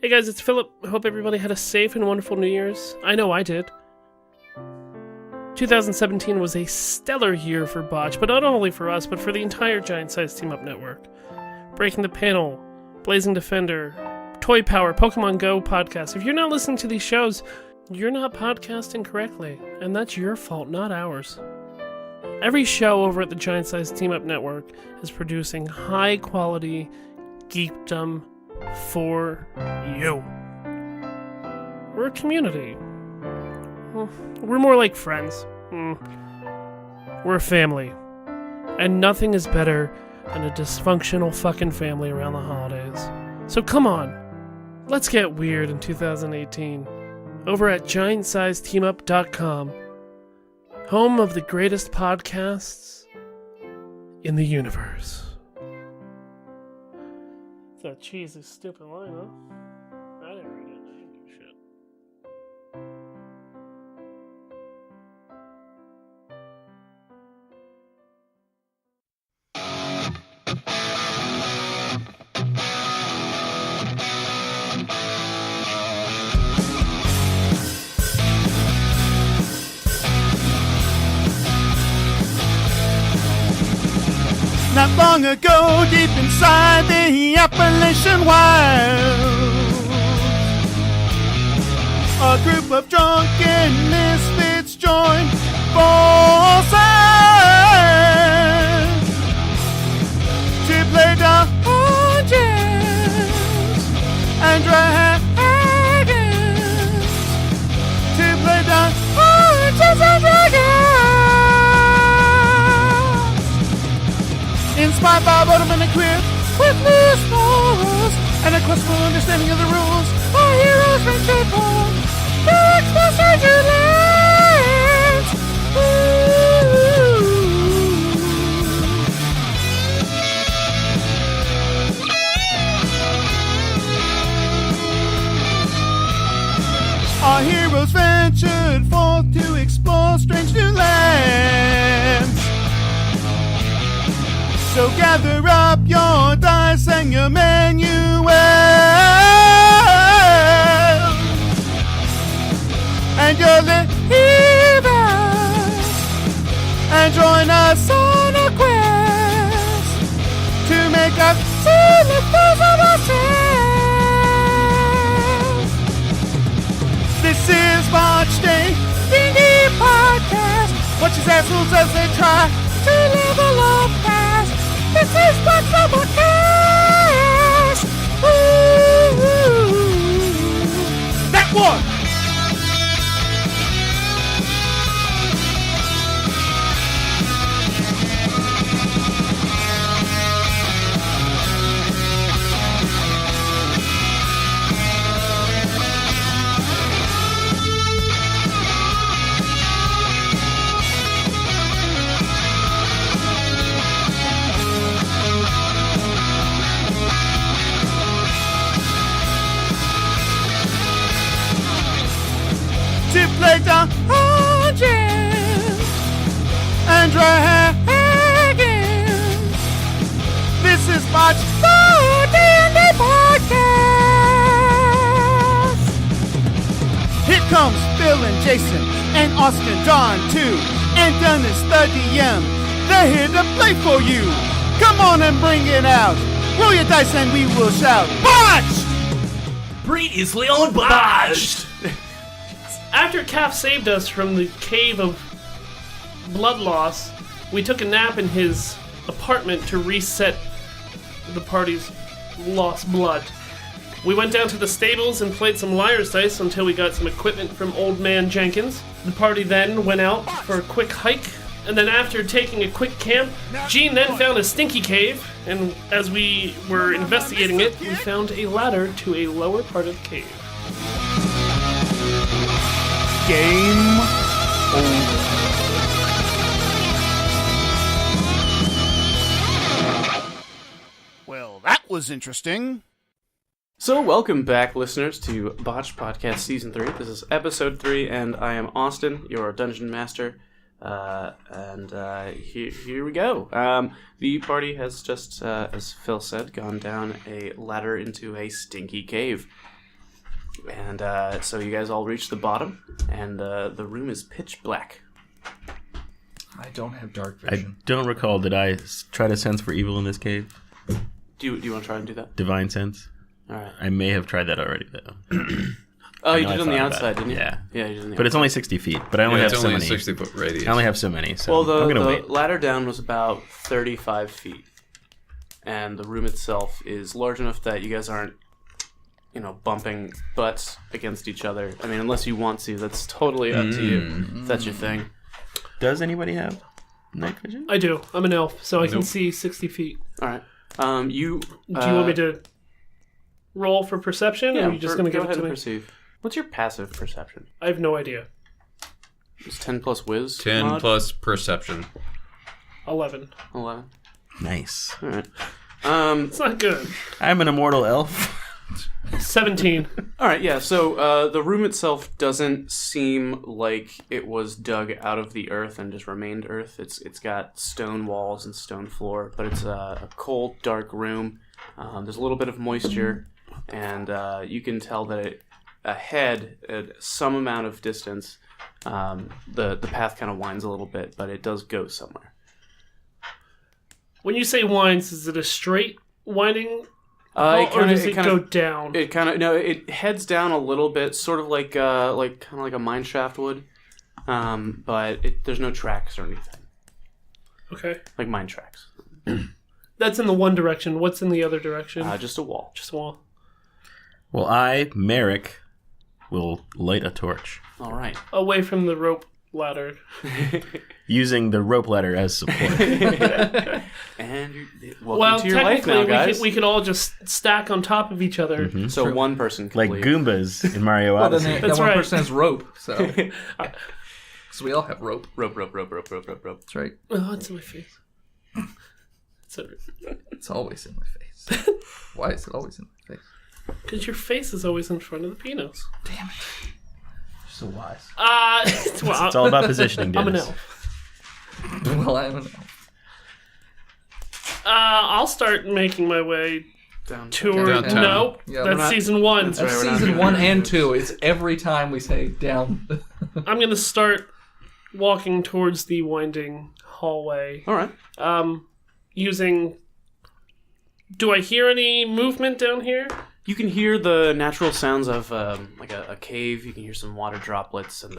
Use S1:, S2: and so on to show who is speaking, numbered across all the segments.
S1: Hey guys, it's Philip. Hope everybody had a safe and wonderful New Year's. I know I did. 2017 was a stellar year for Botched, but not only for us, but for the entire Giant Size Team Up network. Breaking the Panel, Blazing Defender, Toy Power, Pokemon Go podcast. If you're not listening to these shows, you're not podcasting correctly, and that's your fault, not ours. Every show over at the Giant Size Team Up network is producing high-quality geekdom for you. We're a community. Well, we're more like friends. We're a family. And nothing is better than a dysfunctional fucking family around the holidays. So come on, let's get weird in 2018. Over at GiantSizeTeamUp.com, home of the greatest podcasts in the universe. That cheesy, stupid line, huh? I didn't read it. I didn't give a shit.
S2: Not long ago, deep inside the Appalachian wilds, a group of drunken misfits joined forces to play Dungeons and Dragons, to play Dungeons and Dragons. Inspired by boredom and equipped with loose morals and a quest for understanding of the rules, our heroes ventured forth to explore stranger lands. Our heroes ventured forth to explore strange new lands. So gather up your dice and your manual and your levers, and join us on a quest to make us see the fools of ourselves. This is Botched, a indie podcast. Watch his assholes as they try to level up fast. This is Botched Podcast! That one! To play Dungeons and Dragons. This is Botched D&D Podcast. Here comes Phil and Jason and Austin, John too, and Dennis the DM. They're here to play for you. Come on and bring it out. Roll your dice and we will shout, Botched!
S3: Previously on Botched!
S1: After Calf saved us from the cave of blood loss, we took a nap in his apartment to reset the party's lost blood. We went down to the stables and played some liar's dice until we got some equipment from Old Man Jenkins. The party then went out for a quick hike, and then after taking a quick camp, Gene then found a stinky cave, and as we were investigating it, we found a ladder to a lower part of the cave.
S2: Game over. Well, that was interesting.
S3: So, welcome back, listeners, to Botched Podcast Season 3. This is Episode 3, and I am Austin, your Dungeon Master. Here we go. The party has just, as Phil said, gone down a ladder into a stinky cave. And so you guys all reach the bottom, and the room is pitch black.
S4: I don't have dark
S5: I
S4: vision.
S5: don't recall. Did I try to sense for evil in this cave?
S3: Do you want to try and do that?
S5: Divine sense?
S3: All right.
S5: I may have tried that already, though.
S3: Oh, you
S5: know
S3: did
S5: I
S3: on the
S5: thought about
S3: outside,
S5: it.
S3: didn't you?
S5: Yeah.
S3: Yeah, you did on the
S5: But it's
S3: outside.
S5: only 60 feet, but I only have
S4: it's
S5: so
S4: only
S5: many.
S4: a 60-foot radius.
S5: I only have so many, so
S3: Well,
S5: I'm going to
S3: the
S5: wait.
S3: ladder down was about 35 feet. And the room itself is large enough that you guys aren't, bumping butts against each other. I mean, unless you want to. That's totally up to you. If that's your thing.
S5: Does anybody have night vision?
S1: I do. I'm an elf, so I can see 60 feet.
S3: All right. Do you
S1: want me to roll for perception, or are you just going to give
S3: go
S1: it
S3: ahead
S1: to
S3: and
S1: me?
S3: perceive. What's your passive perception?
S1: I have no idea.
S3: It's 10 plus whiz.
S4: 10
S3: mod?
S4: plus perception.
S1: 11.
S3: 11.
S5: Nice.
S3: All right.
S1: It's not good.
S5: I'm an immortal elf.
S1: 17.
S3: All right, yeah. So the room itself doesn't seem like it was dug out of the earth and just remained earth. It's got stone walls and stone floor, but it's a cold, dark room. There's a little bit of moisture, and you can tell that ahead, at some amount of distance, the path kind of winds a little bit, but it does go somewhere.
S1: When you say winds, is it a straight winding?
S3: Or
S1: does it go down?
S3: It heads down a little bit, sort of like a mine shaft would, but there's no tracks or anything,
S1: Okay.
S3: like mine tracks.
S1: That's in the one direction. What's in the other direction?
S3: Just a wall.
S1: Just a wall.
S5: Well, I, Merrick, will light a torch.
S3: All right.
S1: Away from the rope ladder.
S5: Using the rope ladder as support.
S3: And welcome to your life
S1: technically,
S3: now, guys.
S1: we could all just stack on top of each other.
S3: So one person can
S5: Like
S3: leave.
S5: Goombas in Mario
S4: Well,
S5: Odyssey.
S4: then
S1: That's
S4: that one
S1: right.
S4: person has rope, so... So we all have rope.
S3: Rope.
S4: That's right.
S1: Oh, it's in my face.
S4: It's always in my face. Why is it always in my face?
S1: Because your face is always in front of the penis.
S4: Damn it. You're so wise.
S1: Well,
S5: It's all about positioning,
S1: I'm an
S5: Dennis.
S1: elf.
S4: Well, I'm an elf.
S1: I'll start making my way toward...
S4: Downtown.
S1: No,
S4: Yeah,
S1: that's
S4: we're not-
S1: season 1.
S3: That's right, we're not
S4: Season
S3: doing
S4: 1
S3: that.
S4: and 2. It's every time we say down.
S1: I'm going to start walking towards the winding hallway.
S3: All right.
S1: Using... Do I hear any movement down here?
S3: You can hear the natural sounds of like a cave. You can hear some water droplets and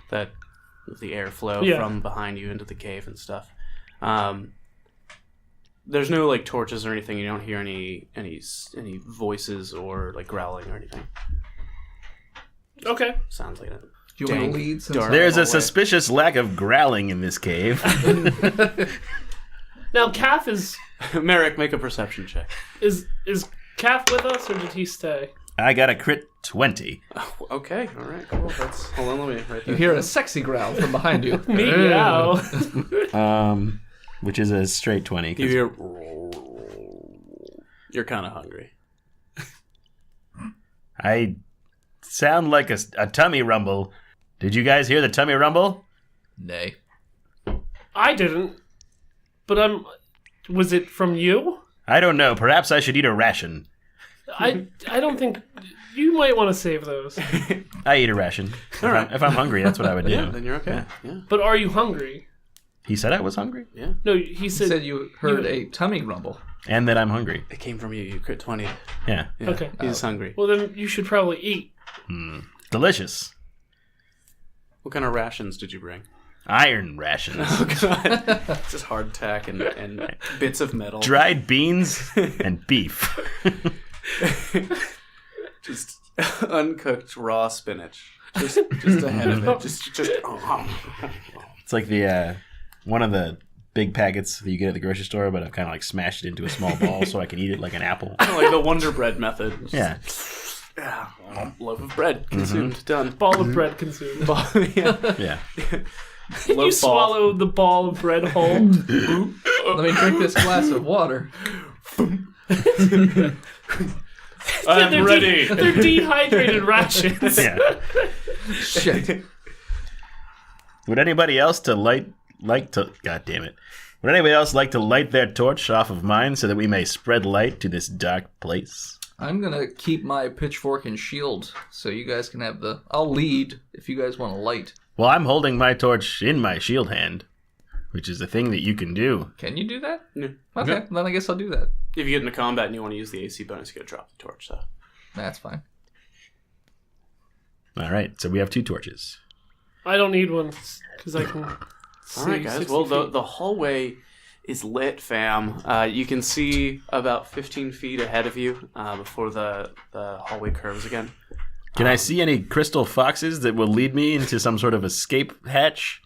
S3: the airflow from behind you into the cave and stuff. There's no like torches or anything. You don't hear any voices or like growling or anything.
S1: Okay.
S3: Sounds like it.
S4: Do you want
S3: Dank,
S4: to lead? Since
S3: dark.
S5: There's a
S3: hallway.
S5: suspicious lack of growling in this cave.
S1: Now, Calf is
S3: Merrick, make a perception check.
S1: Calf with us, or did he stay?
S5: I got a crit 20.
S3: Okay, all right, cool. Hold on, let me write that.
S4: You hear a sexy growl from behind you.
S1: Meow.
S5: Which is a straight 20. 'cause
S3: You hear. You're kind of hungry.
S5: I sound like a tummy rumble. Did you guys hear the tummy rumble?
S4: Nay.
S1: I didn't. But was it from you?
S5: I don't know. Perhaps I should eat a ration.
S1: I don't think... You might want to save those.
S5: I eat a ration. If I'm hungry, that's what I would do.
S3: Yeah, then you're okay. Yeah.
S1: But are you hungry?
S5: He said I was hungry.
S3: Yeah.
S1: No, he
S4: You
S1: said...
S4: said you heard a tummy rumble.
S5: And that I'm hungry.
S3: It came from you. You crit 20.
S5: Yeah.
S3: Yeah.
S1: Okay.
S3: He's hungry.
S1: Well, then you should probably eat.
S5: Delicious.
S3: What kind of rations did you bring?
S5: Iron rations.
S3: Oh, God. Just hardtack and bits of metal.
S5: Dried beans and beef.
S3: Just uncooked raw spinach. Just ahead of it. Just.
S5: It's like the one of the big packets that you get at the grocery store, but I've kind of like smashed it into a small ball so I can eat it like an apple.
S3: Like the Wonder Bread method.
S5: Yeah.
S3: Loaf of bread consumed. Done.
S1: Ball of bread consumed.
S3: Yeah.
S5: Yeah.
S1: You
S3: Loaf ball.
S1: swallow the ball of bread whole.
S4: Let me drink this glass of water.
S3: I'm ready.
S1: They're dehydrated rations.
S5: Yeah.
S4: Shit.
S5: Would anybody else like to? God damn it! Would anybody else like to light their torch off of mine so that we may spread light to this dark place?
S4: I'm gonna keep my pitchfork and shield so you guys can have the... I'll lead if you guys want to light.
S5: Well, I'm holding my torch in my shield hand, which is a thing that you can do.
S4: Can you do that?
S3: Yeah.
S4: Okay, then I guess I'll do that.
S3: If you get into combat and you want to use the AC bonus, you gotta drop the torch, so.
S4: That's fine.
S5: All right, so we have 2 torches.
S1: I don't need one because I can see.
S3: All right, guys.
S1: 60
S3: Well,
S1: feet.
S3: the hallway is lit, fam. You can see about 15 feet ahead of you before the hallway curves again.
S5: Can I see any crystal foxes that will lead me into some sort of escape hatch?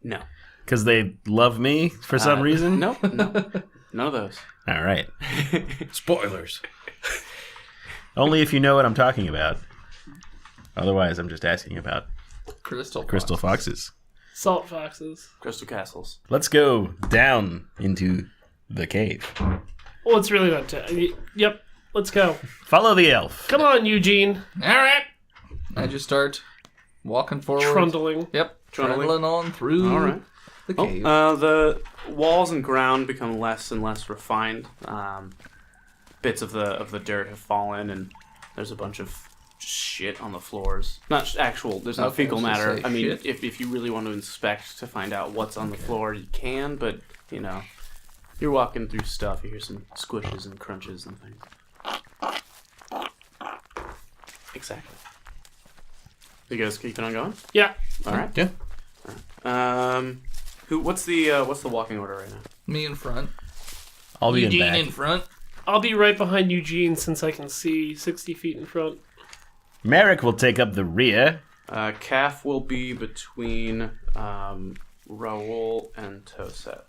S3: No.
S5: Because they love me for some reason?
S3: No. None of those.
S5: All right.
S6: Spoilers.
S5: Only if you know what I'm talking about. Otherwise, I'm just asking about crystal foxes.
S1: Salt foxes.
S3: Crystal castles.
S5: Let's go down into the cave.
S1: Well, it's really not. Yep. Let's go.
S5: Follow the elf.
S1: Come on, Eugene.
S4: All right. I just start walking forward.
S1: Trundling.
S4: Yep.
S3: Trundling.
S4: Trundling on through
S3: All right.
S4: the cave.
S3: The walls and ground become less and less refined. Bits of the dirt have fallen, and there's a bunch of shit on the floors. Not actual. There's no
S4: Okay,
S3: fecal
S4: I was gonna
S3: matter.
S4: say
S3: I mean,
S4: shit.
S3: if you really want to inspect to find out what's on the floor, you can. But you know, you're walking through stuff. You hear some squishes and crunches and things. Exactly. You guys keeping on going?
S1: Yeah.
S3: All right.
S6: Yeah.
S3: What's the walking order right now?
S4: Me in front.
S5: I'll be
S4: Eugene
S5: in back.
S4: in front.
S1: I'll be right behind Eugene since I can see 60 feet in front.
S5: Merrick will take up the rear.
S3: Calf will be between Raoul and Toset.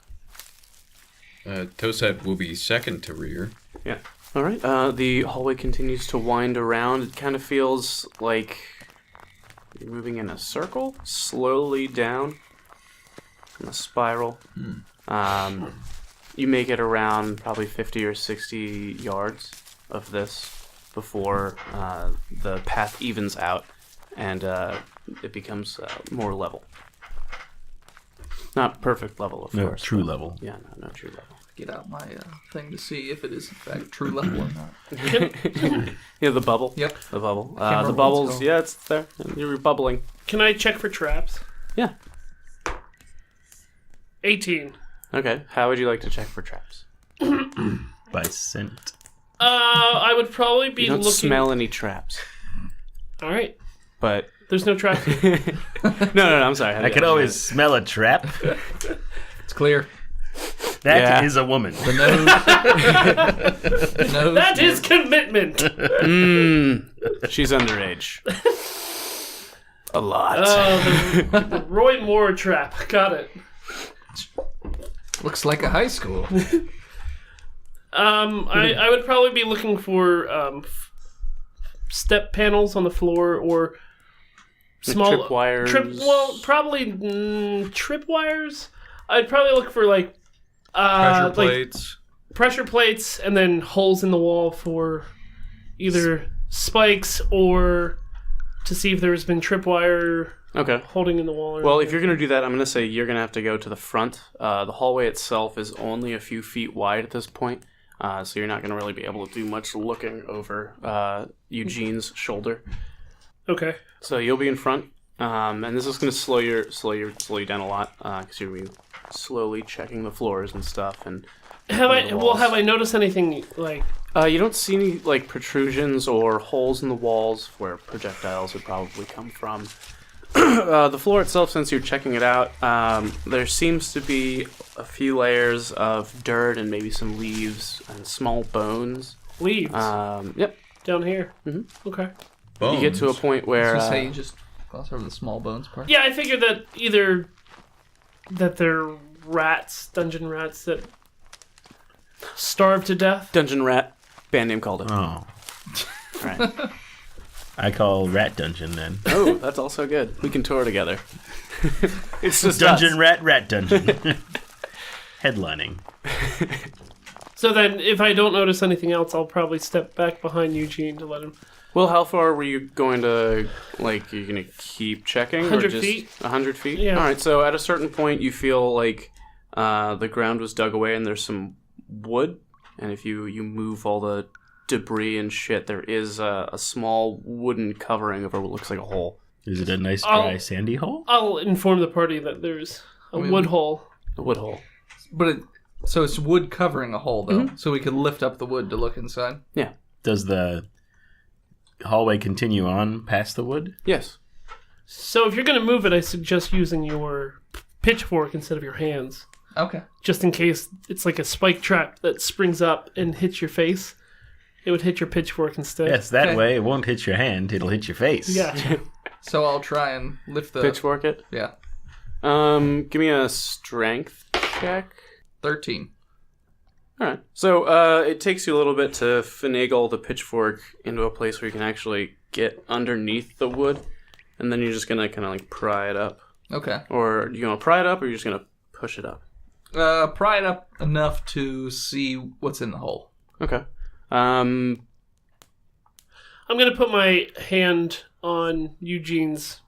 S6: Toset will be second to rear.
S3: Yeah. All right. The hallway continues to wind around. It kind of feels like you're moving in a circle, slowly down in a spiral. You make it around probably 50 or 60 yards of this before the path evens out and it becomes more level. Not perfect level, of
S5: No,
S3: course.
S5: true
S3: but-
S5: level.
S3: Yeah, no true level.
S4: Get out my thing to see if it is in fact true level or not.
S3: Yeah, the bubble.
S4: Yep.
S3: The bubble.
S4: remember
S3: The
S4: what it's
S3: bubbles.
S4: called.
S3: Yeah, it's there. You're bubbling.
S1: Can I check for traps?
S3: Yeah.
S1: 18.
S3: Okay. How would you like to check for traps?
S5: By scent.
S1: I would probably be
S3: You don't
S1: looking.
S3: smell any traps,
S1: All right.
S3: but
S1: There's no traps.
S3: no. I'm sorry.
S5: I could always smell a trap.
S4: It's clear.
S5: That is
S3: Yeah.
S5: a woman.
S4: The nose. The nose.
S1: That is commitment.
S3: She's underage. A lot.
S1: The Roy Moore trap. Got it.
S4: Looks like a high school.
S1: I would probably be looking for step panels on the floor or small
S3: tripwires.
S1: Probably tripwires. I'd probably look for like
S6: Pressure
S1: like
S6: plates.
S1: pressure plates and then holes in the wall for either spikes or to see if there's been tripwire
S3: Okay.
S1: holding in the wall. Or
S3: Well, if you're going to do that, I'm going to say you're going to have to go to the front. The hallway itself is only a few feet wide at this point, so you're not going to really be able to do much looking over Eugene's shoulder.
S1: okay.
S3: So you'll be in front, and this is going to slow you down a lot because you'll be slowly checking the floors and stuff. And
S1: Have
S3: the walls.
S1: I noticed anything like
S3: you don't see any like protrusions or holes in the walls where projectiles would probably come from. The floor itself, since you're checking it out, there seems to be a few layers of dirt and maybe some leaves and small bones.
S1: leaves
S3: Yep.
S1: down here? Mm-hmm. Okay.
S6: Bones.
S3: You get to a point where
S4: Just say you just gloss over the small bones part.
S1: Yeah, I figured that either that they're rats, dungeon rats that starve to death.
S3: Dungeon Rat, band name called it.
S5: Oh.
S3: Right.
S5: I call Rat Dungeon then.
S3: Oh, that's also good. We can tour together. It's just
S5: Dungeon
S3: us.
S5: Rat Dungeon. Headlining.
S1: So then, if I don't notice anything else, I'll probably step back behind Eugene to let him.
S3: Well, how far were you going to, like, you're going to keep checking?
S1: 100
S3: or just
S1: feet.
S3: 100 feet?
S1: Yeah.
S3: All right, so at a certain point, you feel like The ground was dug away, and there's some wood. And if you move all the debris and shit, there is a small wooden covering over what looks like a hole.
S5: Is it a nice, dry, sandy hole?
S1: I'll inform the party that there's a wood hole.
S3: A wood hole.
S4: But so it's wood covering a hole, though, so we could lift up the wood to look inside.
S3: Yeah.
S5: Does the hallway continue on past the wood?
S3: Yes.
S1: So if you're going to move it, I suggest using your pitchfork instead of your hands.
S4: Okay.
S1: Just in case it's like a spike trap that springs up and hits your face. It would hit your pitchfork instead.
S5: Yes, that way it won't hit your hand, it'll hit your face.
S1: Yeah.
S4: So I'll try and lift the...
S3: Pitchfork it?
S4: Yeah.
S3: Give me a strength check.
S4: 13.
S3: Alright. So, it takes you a little bit to finagle the pitchfork into a place where you can actually get underneath the wood, and then you're just gonna kind of like pry it up.
S4: Okay.
S3: Or you gonna pry it up, or you're just gonna push it up?
S4: Pry it up enough to see what's in the hole.
S3: Okay.
S1: I'm going to put my hand on Eugene's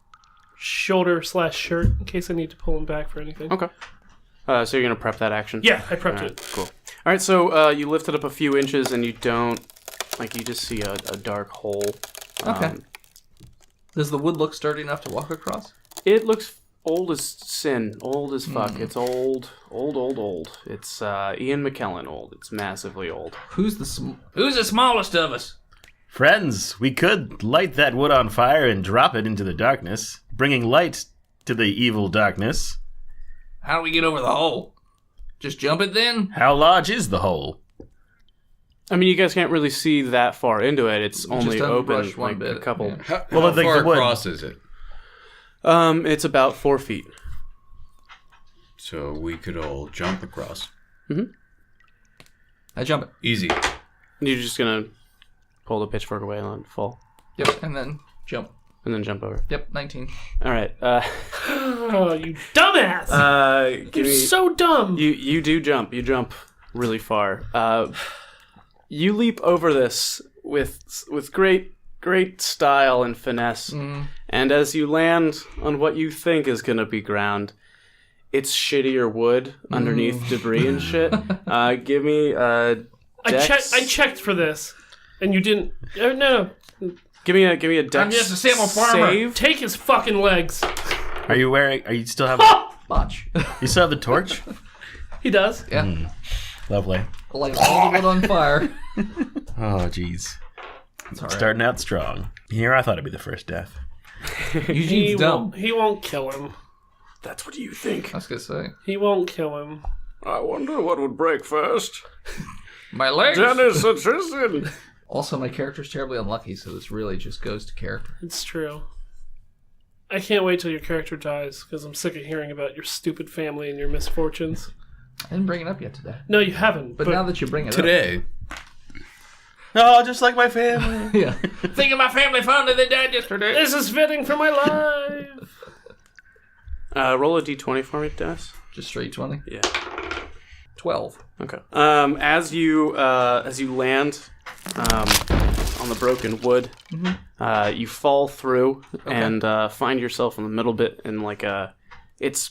S1: shoulder/shirt in case I need to pull him back for anything.
S3: Okay. So you're gonna prep that action?
S1: Yeah, I prepped
S3: Alright,
S1: it.
S3: cool. Alright, so you lift it up a few inches and you don't, like, you just see a dark hole.
S4: Okay. Does the wood look sturdy enough to walk across?
S3: It looks old as sin, old as fuck. It's old. It's Ian McKellen old. It's massively old.
S4: Who's the smallest of us?
S5: Friends, we could light that wood on fire and drop it into the darkness, bringing light to the evil darkness.
S4: How do we get over the hole? Just jump it then?
S5: How large is the hole?
S3: I mean, you guys can't really see that far into it. It's only
S4: Just
S3: open
S4: unbrushed one
S3: like
S4: bit,
S3: a couple.
S4: yeah.
S6: How
S5: Well, like
S6: far
S5: the wood.
S6: across is it?
S3: It's about 4 feet.
S6: So we could all jump across.
S4: I jump it.
S6: Easy.
S3: You're just gonna pull the pitchfork away and let it fall,
S4: Yep, and then jump.
S3: and then jump over.
S4: Yep, 19.
S3: All right.
S1: Oh, you dumbass!
S3: Give
S1: You're
S3: me.
S1: so dumb.
S3: You do jump. You jump really far. You leap over this with great style and finesse. And as you land on what you think is gonna be ground, it's shittier wood underneath debris and shit. Give me Dex.
S1: I checked for this, and you didn't. No.
S3: Give me a Dex.
S4: I'm just a simple farmer.
S3: save.
S1: Take his fucking legs.
S5: Are you still have
S4: Botch.
S5: you still have the torch?
S1: He does.
S4: Yeah.
S5: Lovely.
S4: Light all the wood on fire.
S5: Oh, jeez.
S4: It's all right.
S5: Starting out strong. Here, I thought it'd be the first death.
S4: Eugene's dumb.
S1: He won't kill him.
S3: That's what you think.
S4: I was going to say.
S1: He won't kill him.
S3: I wonder what would break first.
S4: My legs!
S3: Dennis and Tristan.
S4: Also, my character's terribly unlucky, so this really just goes to character.
S1: It's true. I can't wait till your character dies, because I'm sick of hearing about your stupid family and your misfortunes.
S4: I didn't bring it up yet today.
S1: No, you haven't.
S4: But now that you bring it
S6: Today.
S5: Oh, just like my family.
S4: up... Yeah. Think of my family fondly, they died yesterday.
S1: This is fitting for my life.
S3: Roll a d20 for me, Dennis.
S4: Just straight 20?
S3: Yeah.
S4: 12.
S3: Okay. As you land on the broken wood, you fall through and find yourself in the middle bit in like it's.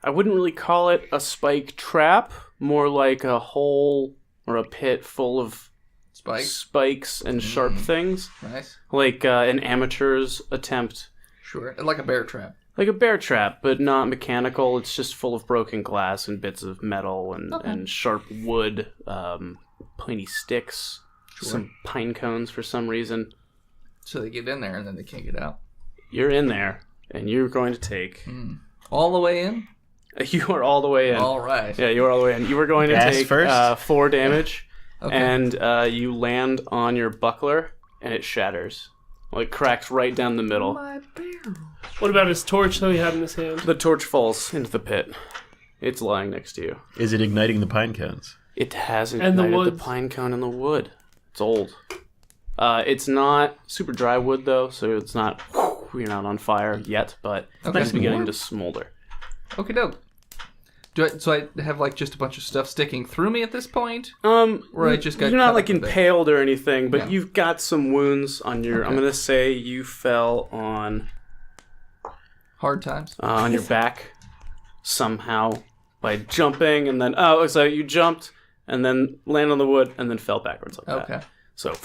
S3: I wouldn't really call it a spike trap, more like a hole or a pit full of spikes and sharp things,
S4: Nice.
S3: like an amateur's attempt.
S4: Sure. Like a bear trap.
S3: Like a bear trap, but not mechanical. It's just full of broken glass and bits of metal and sharp wood, pointy sticks, some pine cones for some reason.
S4: So they get in there and then they can't get out.
S3: You're in there, and you're going to take...
S4: All the way in?
S3: You are all the way in.
S4: All right.
S3: Yeah, you are all the way in. You are going to
S5: Gas
S3: take
S5: first?
S3: 4 damage,
S4: Okay.
S3: and you land on your buckler, and it shatters. Like, cracks right down the middle.
S4: My barrel.
S1: What about his torch that he had in his hand?
S3: The torch falls into the pit. It's lying next to you.
S5: Is it igniting the pine cones?
S3: It has
S1: And the
S3: ignited the
S1: woods.
S3: pine cone in the wood. It's old. It's not super dry wood, though, so it's not, you're not on fire yet, but
S4: Okay.
S3: it's beginning to smolder.
S4: Okay, dope. So I have like just a bunch of stuff sticking through me at this point? Or I just got
S3: You're not
S4: cut
S3: like
S4: up a bit?
S3: impaled or anything, but
S4: Yeah.
S3: you've got some wounds on your.
S4: Okay.
S3: I'm gonna say you fell on
S4: Hard times.
S3: your back somehow, by jumping, and then so you jumped and then landed on the wood and then fell backwards like that.
S4: Okay.
S3: So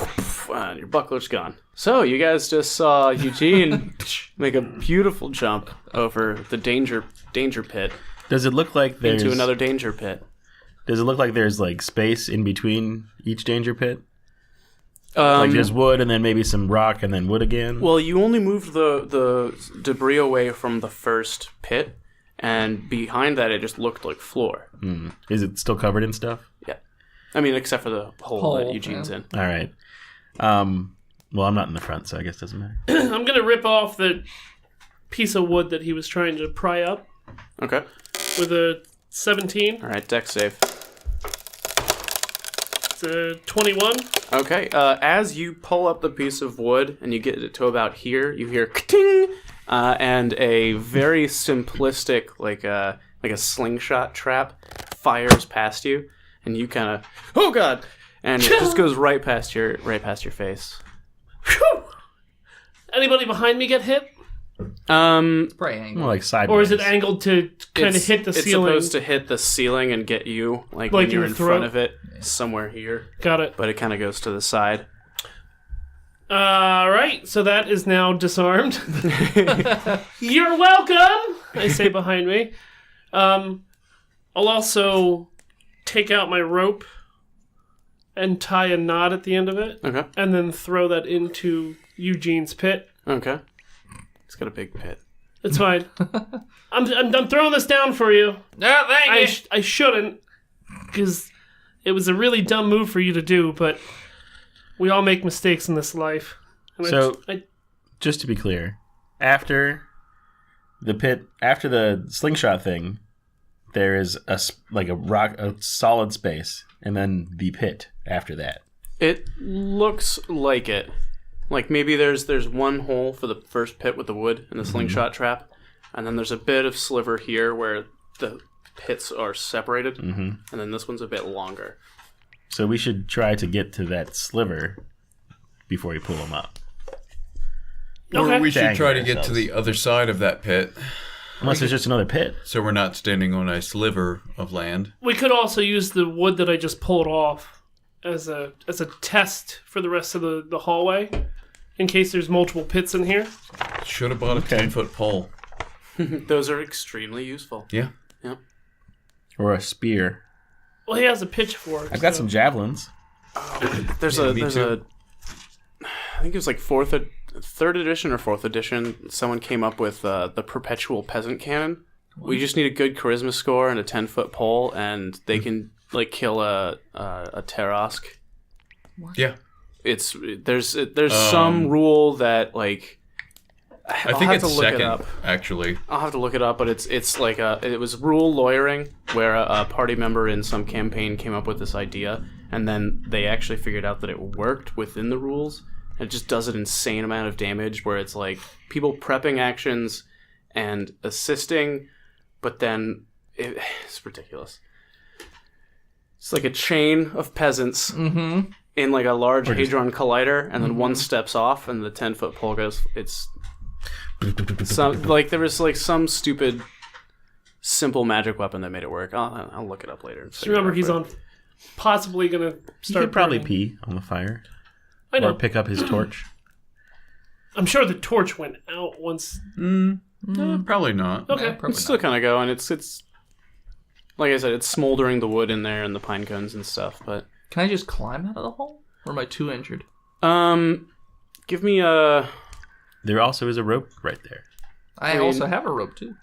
S3: and your buckler's gone. So you guys just saw Eugene make a beautiful jump over the danger pit
S5: Does it look like there's
S3: into another danger pit.
S5: Does it look like there's like space in between each danger pit? Like there's wood and then maybe some rock and then wood again?
S3: Well, you only moved the debris away from the first pit, and behind that it just looked like floor.
S5: Is it still covered in stuff?
S3: Yeah. I mean, except for the hole that Eugene's in.
S5: All right. Well, I'm not in the front, so I guess it doesn't matter.
S1: I'm going to rip off the piece of wood that he was trying to pry up
S3: Okay.
S1: with a 17.
S3: All right, deck save.
S1: It's a 21.
S3: Okay, as you pull up the piece of wood and you get it to about here, you hear ka-ting, and a very simplistic, like a slingshot trap, fires past you, and you kind of, oh god, and it just goes right past your face.
S1: Whew! Anybody behind me get hit?
S4: It's probably angled.
S5: More like sideways.
S1: Or is it angled to kind of hit the ceiling?
S3: It's supposed to hit the ceiling and get you, like
S1: Like
S3: when you're
S1: in
S3: in
S1: the
S3: front
S1: throat?
S3: of it, somewhere here,
S1: Got it.
S3: but it kind of goes to the side.
S1: Alright, so that is now disarmed. You're welcome, I say behind me. I'll also take out my rope and tie a knot at the end of it,
S3: Okay,
S1: and then throw that into Eugene's pit.
S3: okay. It's got a big pit.
S1: It's fine. I'm throwing this down for you.
S4: No, thank you.
S1: I shouldn't, because it was a really dumb move for you to do, but we all make mistakes in this life. And
S5: So-
S1: I
S5: Just to be clear, after the slingshot thing, there is a solid space, and then the pit after that.
S3: It looks like it. Like maybe there's one hole for the first pit with the wood and the slingshot trap, and then there's a bit of sliver here where the pits are separated, and then this one's a bit longer.
S5: So we should try to get to that sliver before we pull them up.
S1: Okay.
S6: Or we should
S5: Dang
S6: try to get to
S5: ourselves.
S6: the other side of that pit,
S5: Unless there's just another pit.
S6: so we're not standing on a sliver of land.
S1: We could also use the wood that I just pulled off as a test for the rest of the hallway, in case there's multiple pits in here.
S6: Should have bought a 10-foot pole.
S3: Those are extremely useful.
S6: Yeah.
S5: Or a spear.
S1: Well, he has a pitchfork.
S5: I've got
S1: so-
S5: some javelins.
S3: There's
S6: me too.
S3: I think it was like third edition or fourth edition. Someone came up with the perpetual peasant cannon. We just need a good charisma score and a 10-foot pole, and they can like kill a Terosk.
S6: Yeah.
S3: There's some rule that like
S6: I think it's second, actually.
S3: I'll have to look it up, but it's like it was rule lawyering where a party member in some campaign came up with this idea, and then they actually figured out that it worked within the rules. And it just does an insane amount of damage where it's like people prepping actions and assisting, but then it's ridiculous. It's like a chain of peasants in like a large Hadron Collider, and then one steps off, and the 10-foot pole goes. It's some like there was like some stupid, simple magic weapon that made it work. I'll look it up later.
S1: Just remember, he's possibly going to
S5: You
S1: start
S5: could probably
S1: burning.
S5: pee on the fire.
S1: I know.
S5: Or pick up his torch.
S1: I'm sure the torch went out once.
S6: Probably not.
S1: Okay.
S4: Probably
S3: It's still kind of going. It's like I said, it's smoldering the wood in there and the pine cones and stuff. But
S4: Can I just climb out of the hole? Or am I too injured?
S3: give me a.
S5: There also is a rope right there.
S4: I also have a rope, too.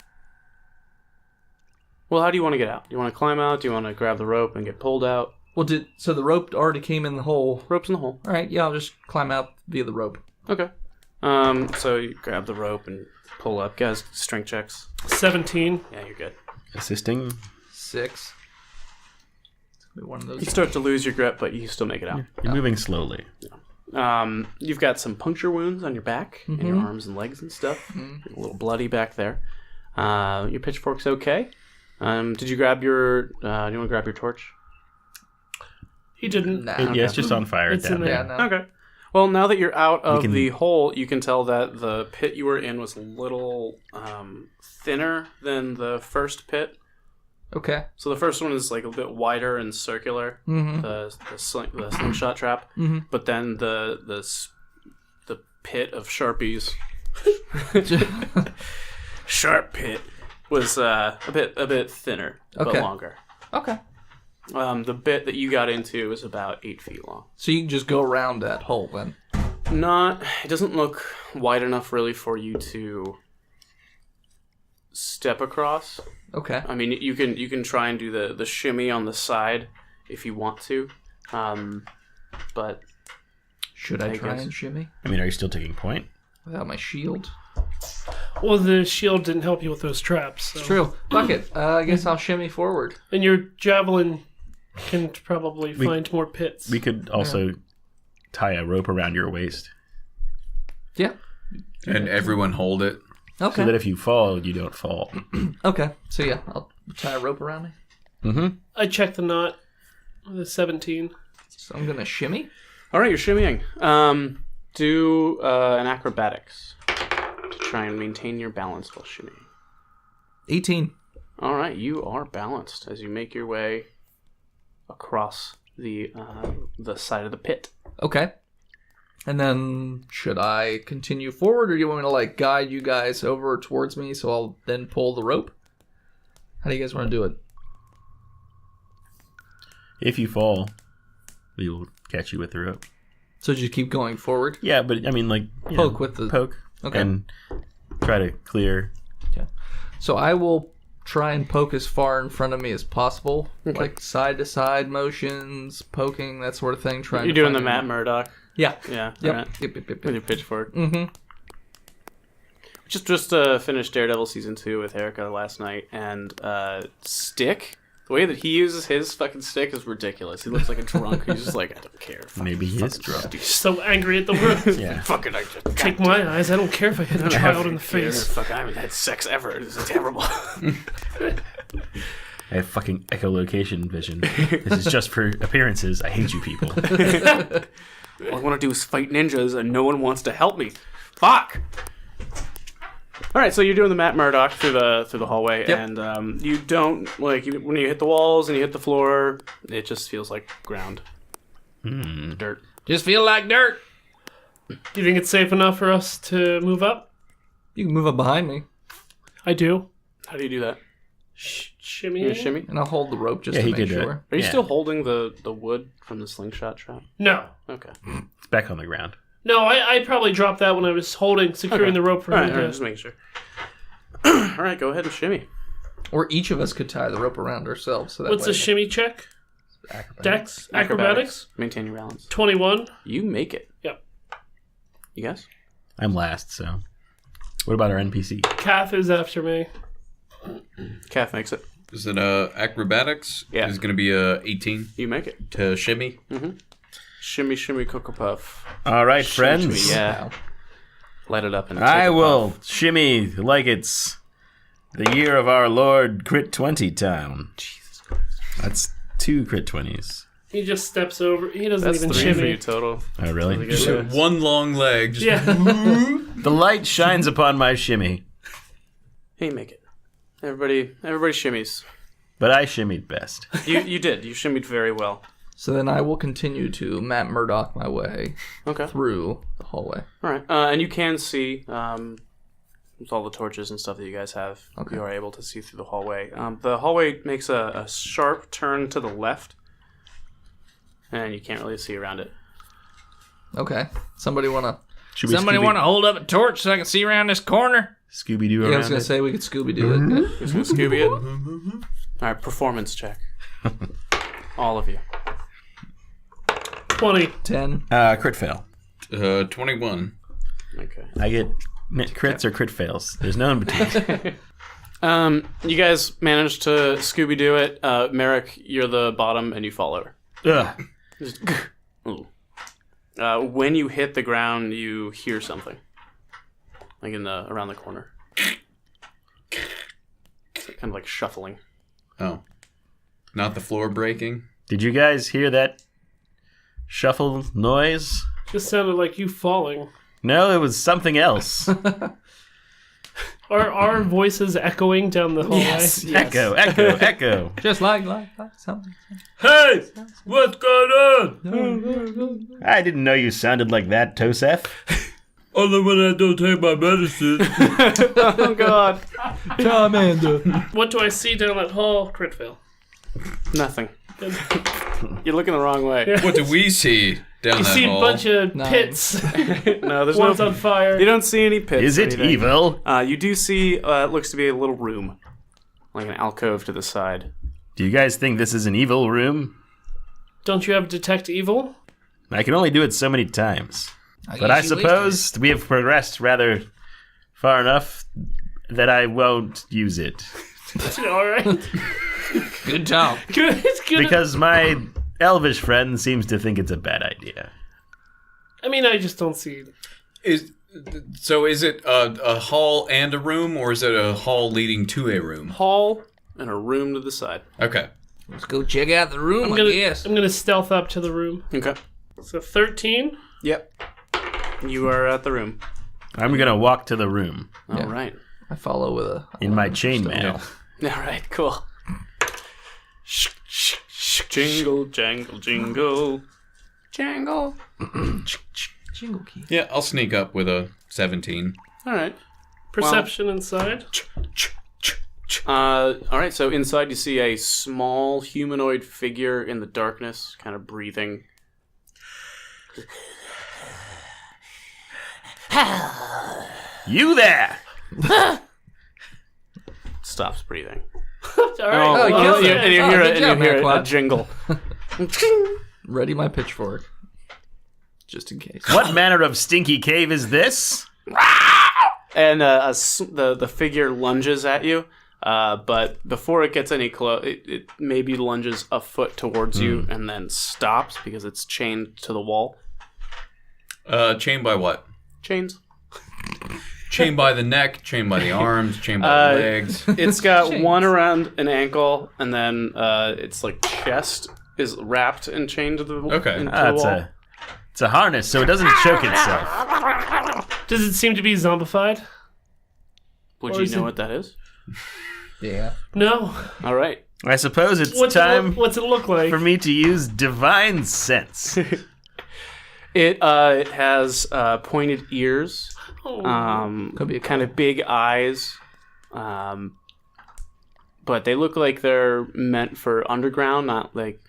S3: Well, how do you want to get out? Do you want to climb out? Do you want to grab the rope and get pulled out?
S4: Well, so the rope already came in the hole.
S3: Rope's in the hole.
S4: All right, yeah, I'll just climb out via the rope.
S3: Okay. So you grab the rope and pull up. Guys, strength checks.
S1: 17.
S3: Yeah, you're good.
S5: Assisting.
S4: 6. It's gonna be one of those.
S3: You start to lose your grip, but you still make it out.
S5: You're moving slowly.
S3: You've got some puncture wounds on your back and your arms and legs and stuff. A little bloody back there. Your pitchfork's okay. Did you grab your? Do you want to grab your torch?
S1: He didn't.
S4: Nah.
S5: Yeah, it's just on fire
S1: It's
S5: down
S1: in
S5: there.
S1: there.
S4: Yeah, no.
S3: Okay. Well, now that you're out of
S5: can-
S3: the hole, you can tell that the pit you were in was a little thinner than the first pit.
S4: Okay.
S3: So the first one is like a bit wider and circular, the slingshot trap. But then the pit of Sharpies, sharp pit, was a bit thinner, but longer.
S4: Okay.
S3: The bit that you got into is about 8 feet long.
S4: So you can just go around that hole then.
S3: It doesn't look wide enough really for you to step across.
S4: Okay.
S3: I mean, you can try and do the shimmy on the side if you want to, but
S4: should I try and shimmy
S5: I mean, are you still taking point?
S4: without my shield?
S1: Well, the shield didn't help you with those traps. So.
S4: It's true. Fuck it. I guess I'll shimmy forward.
S1: And your javelin can probably find more pits.
S5: We could also tie a rope around your waist.
S4: Yeah.
S6: And everyone hold it.
S4: Okay.
S5: So that if you fall, you don't fall.
S4: Okay. So yeah, I'll tie a rope around me.
S5: Mm-hmm.
S1: I checked the knot. The 17.
S4: So I'm gonna shimmy.
S3: all right, you're shimmying. Do an acrobatics to try and maintain your balance while shimmying.
S4: 18.
S3: All right, you are balanced as you make your way across the side of the pit.
S4: Okay. And then should I continue forward, or do you want me to like guide you guys over towards me so I'll then pull the rope? How do you guys want to do it?
S5: If you fall, we will catch you with the rope.
S4: So just keep going forward?
S5: Yeah, but I mean, like
S4: Poke with the...
S5: poke.
S4: Okay.
S5: And try to clear.
S4: Okay. So I will try and poke as far in front of me as possible.
S3: Okay.
S4: Like side-to-side motions, poking, that sort of thing. Trying
S3: You're
S4: to
S3: doing
S4: find
S3: the
S4: any-
S3: Matt Murdock.
S4: Yeah.
S3: Yeah.
S4: Yep.
S3: Right.
S4: Yep, yep, yep,
S3: With your
S4: yep.
S3: pitchfork.
S4: Mm-hmm.
S3: Just finished Daredevil season 2 with Erica last night, and Stick. The way that he uses his fucking stick is ridiculous. He looks like a drunk. He's just like, I don't care.
S5: Maybe he is drunk.
S1: So angry at the world.
S5: Yeah.
S3: Fuck it, I just
S1: Take my eyes. I don't care if I hit a child in the face.
S3: Fuck, I haven't had sex ever. This is terrible.
S5: I have fucking echolocation vision. This is just for appearances. I hate you people.
S3: All I want to do is fight ninjas, and no one wants to help me. Fuck. All right, so you're doing the Matt Murdock through the hallway,
S4: Yep.
S3: and you don't when you hit the walls and you hit the floor, it just feels like ground, dirt.
S4: Just feel like dirt.
S1: Do you think it's safe enough for us to move up?
S4: You can move up behind me,
S1: I do.
S3: How do you do that?
S1: Shimmy.
S3: You shimmy?
S4: and I'll hold the rope just
S5: Yeah,
S4: to
S5: he
S4: make
S5: could do it.
S4: sure.
S3: Are you
S5: Yeah.
S3: still holding the wood from the slingshot trap?
S1: No.
S3: Okay.
S5: It's back on the ground.
S1: No, I probably dropped that when I was securing the rope for
S3: All
S1: him
S3: right,
S1: to...
S3: just making sure. All right, go ahead and shimmy.
S4: Or each of us could tie the rope around ourselves. So that
S1: What's
S4: way
S1: the shimmy check?
S5: Acrobatics.
S1: Dex? Acrobatics?
S3: Maintain your balance.
S1: 21.
S3: You make it.
S1: Yep.
S3: You guys?
S5: I'm last, so. What about our NPC?
S1: Kath is after me.
S3: Kath makes it.
S6: Is it acrobatics?
S3: Yeah.
S6: It's going to be 18
S3: You make it.
S6: to shimmy.
S3: Shimmy, shimmy, Cocoa Puff.
S5: All right,
S3: Shimmy,
S5: friends.
S3: shimmy, yeah. Light it up and
S5: I
S3: take a
S5: will
S3: puff.
S5: shimmy like it's the year of our Lord Crit 20 Town.
S3: Jesus Christ.
S5: That's 2 Crit 20s.
S1: He just steps over. He doesn't
S3: That's
S1: even
S3: 3 for you
S1: shimmy.
S3: total.
S5: Oh, really?
S3: Really good.
S6: So one long leg. Just
S1: Yeah.
S5: The light shines upon my shimmy,
S3: Hey, you make it. Everybody shimmies.
S5: but I shimmied best.
S3: You did. You shimmied very well.
S4: So then I will continue to Matt Murdock my way
S3: Okay.
S4: through the hallway.
S3: All right. And you can see, with all the torches and stuff that you guys have,
S4: Okay.
S3: you are able to see through the hallway. The hallway makes a sharp turn to the left, and you can't really see around it.
S4: Okay. Somebody wanna hold up a torch so I can see around this corner?
S5: Scooby Doo
S4: Yeah, I
S5: around
S4: was gonna
S5: it?
S4: say we could Scooby Doo it. Yeah.
S3: Who's going to Scooby it? All right, performance check. All of you.
S1: 20.
S4: 10.
S5: Crit fail.
S6: 21.
S3: Okay.
S5: I get crits or crit fails. There's no in between.
S3: You guys managed to Scooby Doo it. Merrick, you're the bottom, and you fall over.
S5: Ugh.
S3: Just, ooh. When you hit the ground, you hear something, like around the corner. It's kind of like shuffling.
S6: Oh. Not the floor breaking?
S5: Did you guys hear that shuffle noise?
S1: Just sounded like you falling.
S5: No, it was something else.
S1: Are our voices echoing down the hallway?
S3: Yes.
S5: Echo, echo, echo.
S4: Just like something.
S1: Hey, what's going on?
S5: I didn't know you sounded like that, Tosef.
S6: Only when I don't take my medicine.
S3: Oh God.
S4: Charmander.
S1: What do I see down that hall, crit fail?
S3: Nothing. You're looking the wrong way.
S6: What do we see down
S1: You
S6: that
S1: see a
S6: hall?
S1: bunch of
S4: Nine.
S1: pits.
S3: No, there's
S1: One's
S3: no.
S1: on fire.
S3: You don't see any pits.
S5: Is
S3: or
S5: it
S3: anything.
S5: evil?
S3: You do see. It looks to be a little room, like an alcove to the side.
S5: Do you guys think this is an evil room?
S1: Don't you have detect evil?
S5: I can only do it so many times. But I suppose we have progressed rather far enough that I won't use it.
S1: All right.
S4: Good job.
S1: Good. It's good.
S5: Because my elvish friend seems to think it's a bad idea.
S1: I mean, I just don't see.
S6: Is it a hall and a room, or is it a hall leading to a room?
S3: Hall and a room to the side.
S6: Okay.
S4: Let's go check out the room,
S1: I'm gonna stealth up to the room.
S3: Okay.
S1: So 13.
S3: Yep. You are at the room.
S5: I'm gonna walk to the room
S3: All right.
S4: I follow with a...
S5: in my chainmail.
S3: All right. Cool. Jingle, jangle, jingle, jangle.
S4: Jingle key.
S6: Yeah, I'll sneak up with a 17.
S3: All right.
S1: Perception inside.
S3: All right. So inside you see a small humanoid figure in the darkness, kind of breathing.
S5: You there!
S3: Stops breathing.
S1: All right.
S4: you
S1: well,
S4: killed it.
S3: And you
S4: Oh,
S3: hear,
S4: good job,
S3: a
S4: Marquand.
S3: jingle.
S4: Ready my pitchfork. Just in case.
S5: What manner of stinky cave is this?
S3: And the figure lunges at you, but before it gets any close, it maybe lunges a foot towards you and then stops because it's chained to the wall.
S6: Chained by what?
S3: Chains.
S6: Chained by the neck, chained by the arms, chained by the legs.
S3: It's got
S4: Chains.
S3: one around an ankle, and then its like chest is wrapped and chained to the
S6: Okay.
S3: into the wall.
S5: It's a harness, so it doesn't choke itself.
S1: Does it seem to be zombified?
S3: Would
S1: or
S3: you
S1: is
S3: know
S1: it-
S3: what that is?
S4: Yeah.
S1: No.
S3: All right.
S5: I suppose it's
S1: What's
S5: time
S1: what's it look like?
S5: for me to use divine sense.
S3: It has pointed ears.
S1: Oh.
S4: Could be a
S3: Kind of big eyes, but they look like they're meant for underground, not like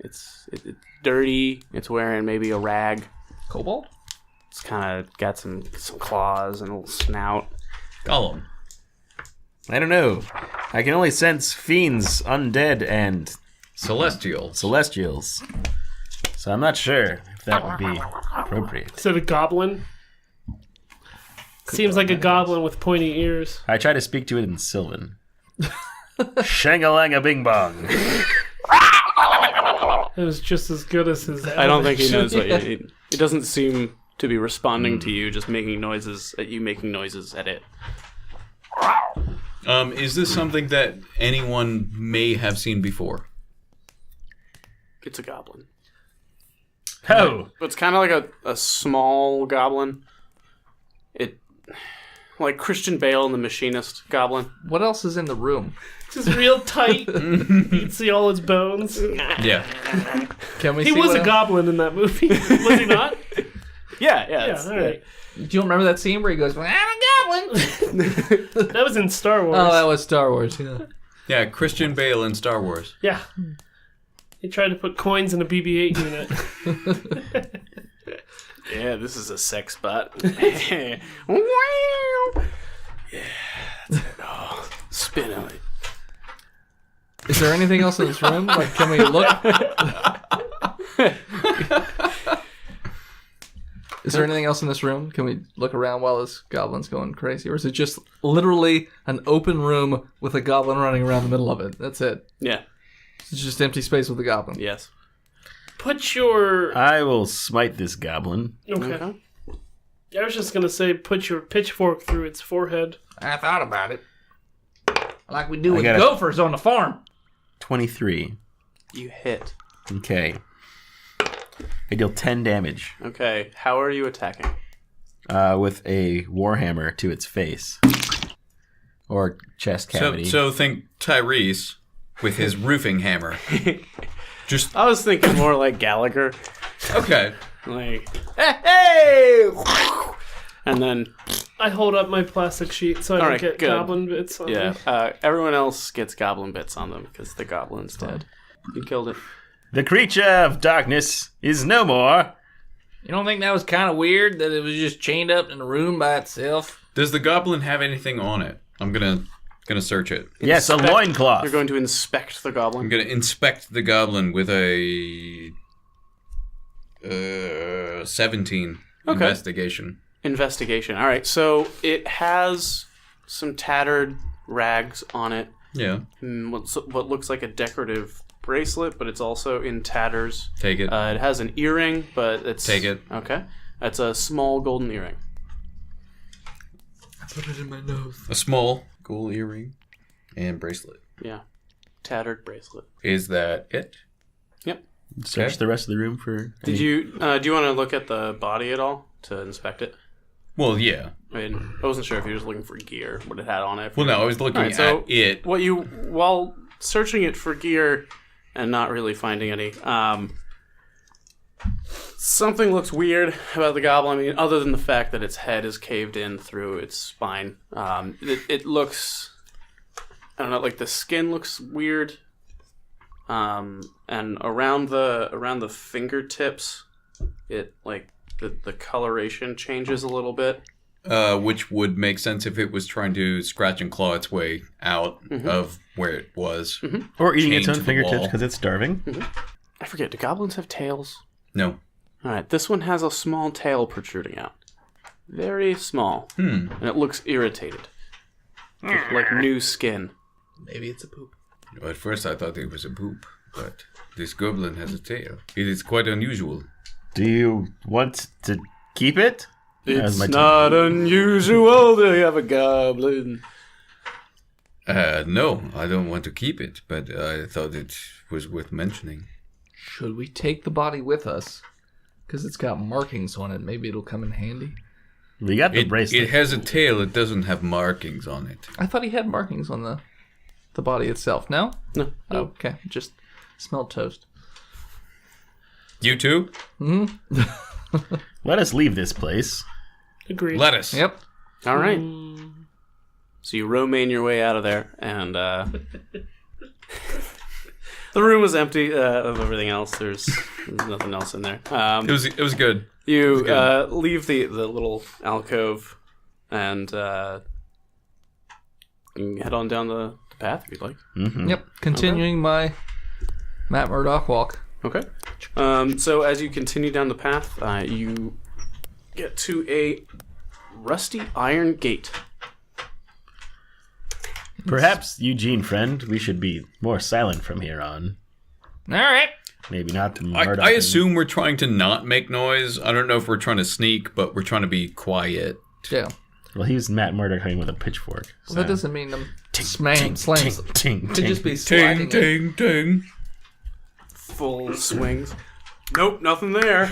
S3: it's dirty. It's wearing maybe a rag.
S4: Cobalt?
S3: It's kind of got some claws and a little snout.
S6: Gollum.
S5: I don't know. I can only sense fiends, undead, and
S6: Celestial.
S5: celestials. So I'm not sure if that would be appropriate.
S1: Is it a goblin? Seems like a goblin with pointy ears.
S5: I try to speak to it in Sylvan. Shang-a-lang-a bing bong.
S1: It was just as good as his.
S3: I don't think he knows what you. It doesn't seem to be responding to you, just making noises at you, making noises at it.
S6: Is this something that anyone may have seen before?
S3: It's a goblin.
S5: Oh,
S3: But it's kind of like a small goblin. It like Christian Bale in The Machinist goblin.
S4: What else is in the room?
S1: Just real tight. You can see all his bones.
S6: Yeah.
S4: Can we
S1: He
S4: see
S1: was
S4: what
S1: a
S4: else?
S1: goblin in that movie, was he not?
S3: Yeah,
S1: Yeah,
S3: it's-
S1: all right.
S4: Do you remember that scene where he goes, I'm a goblin?
S1: That was in Star Wars.
S4: Oh, that was Star Wars, yeah.
S6: Yeah, Christian Bale in Star Wars.
S1: Yeah. He tried to put coins in a BB-8 unit.
S3: Yeah, this is a sex spot. Yeah, that's it. Oh, spin on it.
S4: Is there anything else in this room? Like, can we look? Is there anything else in this room? Can we look around while this goblin's going crazy? Or is it just literally an open room with a goblin running around the middle of it? That's it.
S3: Yeah.
S4: It's just empty space with a goblin.
S3: Yes.
S1: Put your...
S5: I will smite this goblin.
S1: Okay. I was just going to say put your pitchfork through its forehead.
S4: I thought about it. Like we do
S5: I
S4: with
S5: gotta-
S4: gophers on the farm.
S5: 23.
S3: You hit.
S5: Okay. I deal 10 damage
S3: Okay. How are you attacking?
S5: with a warhammer to its face. Or chest cavity.
S6: So think Tyrese with his roofing hammer. Just
S3: I was thinking more like Gallagher.
S6: okay.
S3: Like, hey! And then,
S1: I hold up my plastic sheet so I don't
S3: Alright,
S1: get
S3: good.
S1: goblin bits on me.
S3: everyone else gets goblin bits on them because the goblin's dead. You killed it.
S5: The creature of darkness is no more.
S7: You don't think that was kind of weird that it was just chained up in a room by itself?
S6: Does the goblin have anything on it? I'm gonna search it.
S5: Yes, a loincloth.
S3: You're going to inspect the
S6: I'm
S3: goblin.
S6: gonna inspect the goblin with a 17 investigation.
S3: Investigation. All right, so it has some tattered rags on it.
S6: Yeah,
S3: What looks like a decorative bracelet, but it's also in tatters.
S6: take it.
S3: It has an earring, but it's...
S6: Take it.
S3: Okay. It's a small golden earring.
S7: I put it in my nose.
S6: A small gold earring and bracelet.
S3: Yeah. Tattered bracelet.
S6: Is that it?
S3: Yep.
S5: Search
S6: Okay.
S5: the rest of the room for...
S3: Do you want to look at the body at all to inspect it?
S6: Well, yeah.
S3: I mean, I wasn't sure if you were just looking for gear, what it had on it.
S6: Well, no, I was looking
S3: Alright, so
S6: at it.
S3: While searching it for gear and not really finding any, something looks weird about the goblin. I mean, other than the fact that its head is caved in through its spine. It looks, I don't know, like the skin looks weird. And around the fingertips, it like the coloration changes a little bit.
S6: Which would make sense if it was trying to scratch and claw its way out of where it was.
S5: Or eating its
S6: chained
S5: own
S6: to the
S5: fingertips
S6: wall.
S5: because it's starving.
S3: I forget, do goblins have tails?
S6: No.
S3: Alright, this one has a small tail protruding out. Very small. And it looks irritated. Like new skin.
S7: Maybe it's a poop.
S6: At first I thought it was a poop, but this goblin has a tail. It is quite unusual.
S5: Do you want to keep it?
S3: It's not unusual to have a goblin.
S6: No, I don't want to keep it, but I thought it was worth mentioning.
S4: Should we take the body with us? Because it's got markings on it. Maybe it'll come in handy.
S5: We got the
S6: It
S5: bracelet.
S6: has a tail, it doesn't have markings on it.
S4: I thought he had markings on the body itself. No?
S3: No.
S4: Oh, okay. Just smelled toast.
S6: You too?
S5: Let us leave this place.
S1: Agreed.
S6: Lettuce.
S4: Yep.
S3: Alright. So you romaine your way out of there, and the room was empty of everything else. There's nothing else in there.
S6: It was good.
S3: You leave the little alcove and you can head on down the path if you'd like.
S4: Yep. Continuing my Matt Murdock walk.
S3: Okay. So as you continue down the path, you get to a rusty iron gate.
S5: Perhaps, Eugene, friend, we should be more silent from here on.
S7: All right.
S5: Maybe not to Murdoch.
S6: I assume we're trying to not make noise. I don't know if we're trying to sneak, but we're trying to be quiet.
S4: Yeah.
S5: Well, he's Matt Murdoch hunting with a pitchfork.
S4: Well, that doesn't mean them slams.
S5: Ting,
S4: Could just be sliding it.
S6: ting.
S3: Full swings. Nope, nothing there.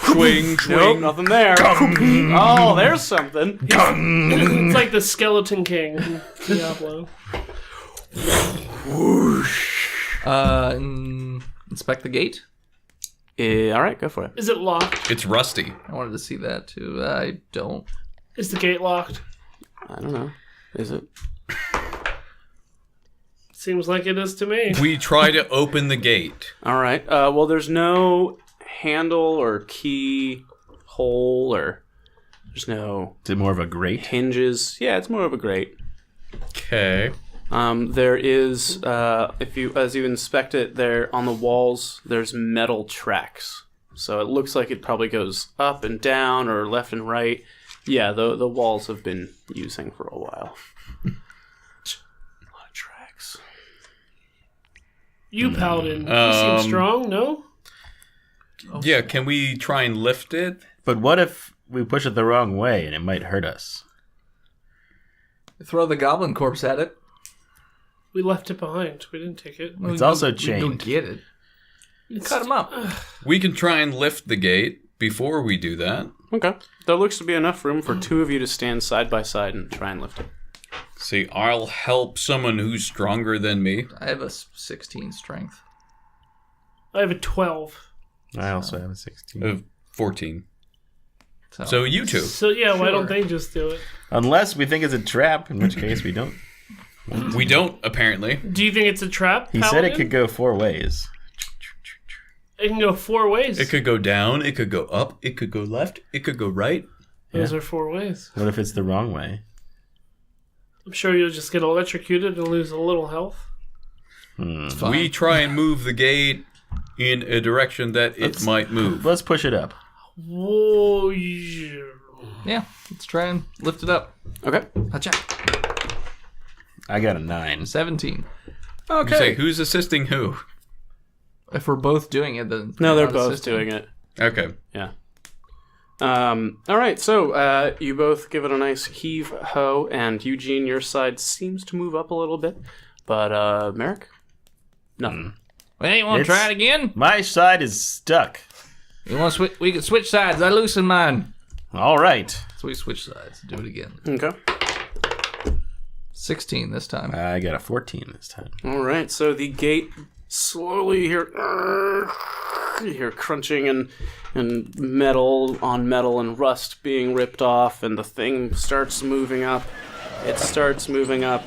S6: Swing,
S3: Nope,
S6: swing.
S3: nothing there. Oh, there's something.
S1: It's like the Skeleton King in Diablo.
S4: Inspect the gate.
S3: All right, go for it.
S1: Is it locked?
S6: It's rusty.
S4: I wanted to see that too. I don't.
S1: Is the gate locked?
S3: I don't know. Is it?
S1: Seems like it is to me.
S6: We try to open the gate.
S3: All right. Well, there's no handle or key hole or there's no
S5: Is it more of a grate?
S3: hinges. Yeah, it's more of a grate.
S6: Okay.
S3: There is, as you inspect it, there on the walls, there's metal tracks. So it looks like it probably goes up and down or left and right. Yeah, the walls have been using for a while. A lot of tracks.
S1: You, Paladin. You seem strong, no?
S6: Yeah, can we try and lift it?
S5: But what if we push it the wrong way and it might hurt us?
S4: Throw the goblin corpse at it.
S1: We left it behind. We didn't take it.
S5: It's also
S4: We don't
S5: chained.
S4: get it. Cut him up.
S6: We can try and lift the gate before we do that.
S3: Okay. There looks to be enough room for two of you to stand side by side and try and lift it.
S6: See, I'll help someone who's stronger than me.
S4: I have a 16 strength.
S1: I have a 12.
S5: I also have a 16.
S6: 14. So you two.
S1: So yeah, why don't
S4: Sure.
S1: they just do it?
S5: Unless we think it's a trap, in which case we don't.
S6: We don't, apparently.
S1: Do you think it's a trap?
S5: He said it could go 4 ways.
S1: It can go 4 ways.
S6: It could go down, it could go up, it could go left, it could go right.
S1: Those are 4 ways.
S5: What if it's the wrong way?
S1: I'm sure you'll just get electrocuted and lose a little health.
S4: Fine.
S6: We try and move the gate in a direction that it might move.
S5: Let's push it up.
S1: Whoa. Yeah.
S4: Yeah, let's try and lift it up.
S3: Okay.
S4: Hacha.
S5: I got a 9.
S4: 17.
S6: You say, who's assisting who?
S4: If we're both doing it, then
S3: No, they're
S4: not
S3: both
S4: assisting.
S3: doing it.
S6: Okay.
S3: Yeah. All right, so you both give it a nice heave-ho, and Eugene, your side seems to move up a little bit, but Merrick? Nothing.
S7: Well, you want to try it again?
S5: My side is stuck.
S7: You want to we can switch sides. I loosen mine.
S5: All right.
S4: So we switch sides. Do it again.
S3: Okay.
S4: 16 this time.
S5: I got a 14 this time.
S3: All right, so the gate slowly you hear crunching and metal on metal and rust being ripped off, and the thing starts moving up. It starts moving up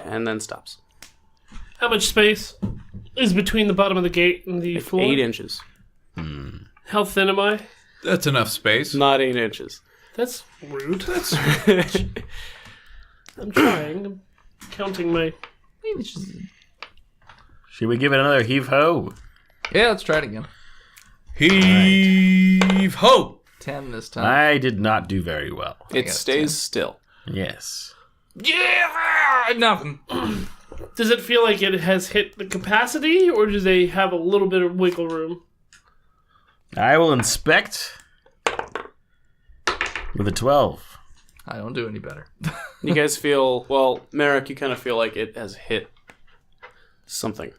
S3: and then stops.
S1: How much space is between the bottom of the gate and the floor?
S3: 8 inches.
S1: How thin am I?
S6: That's enough space.
S3: Not 8 inches.
S1: That's rude. I'm trying. I'm counting my...
S5: Should we give it another heave ho?
S4: Yeah, let's try it again.
S6: Heave ho!
S4: 10 this time.
S5: I did not do very well.
S3: It
S4: got
S3: stays still.
S5: Yes.
S7: Yeah, nothing.
S1: Does it feel like it has hit the capacity, or do they have a little bit of wiggle room?
S5: I will inspect with a 12.
S4: I don't do any better.
S3: You guys feel, well, Merrick, you kind of feel like it has hit something.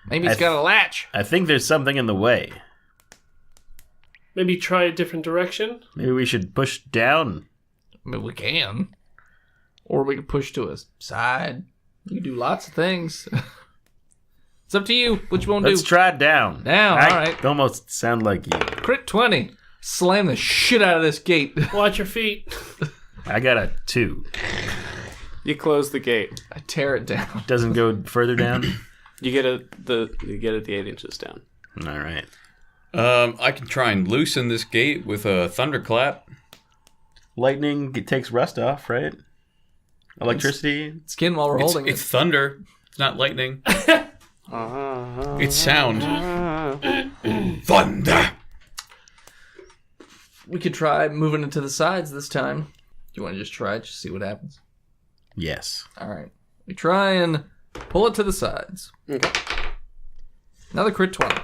S7: Maybe it's got a latch.
S5: I think there's something in the way.
S1: Maybe try a different direction?
S5: Maybe we should push down.
S7: I mean, we can.
S4: Or we could push to a side. You can do lots of things.
S7: It's up to you. Which one
S5: Let's
S7: do?
S5: try down.
S7: Down,
S5: I
S7: alright.
S5: almost sound like you.
S7: Crit 20.
S4: Slam the shit out of this gate.
S1: Watch your feet.
S5: I got a 2.
S3: You close the gate.
S4: I tear it down.
S5: Doesn't go further down?
S3: You get it the 8 inches down.
S5: All right.
S6: I can try and loosen this gate with a thunderclap.
S5: Lightning takes rust off, right? Electricity.
S4: Skin while we're holding
S6: It's
S4: it.
S6: thunder. It's not lightning. It's sound. Thunder.
S4: We could try moving it to the sides this time. Do you want to just try it? Just see what happens.
S5: Yes.
S4: All right. We try and pull it to the sides.
S3: Okay.
S4: Another crit 20.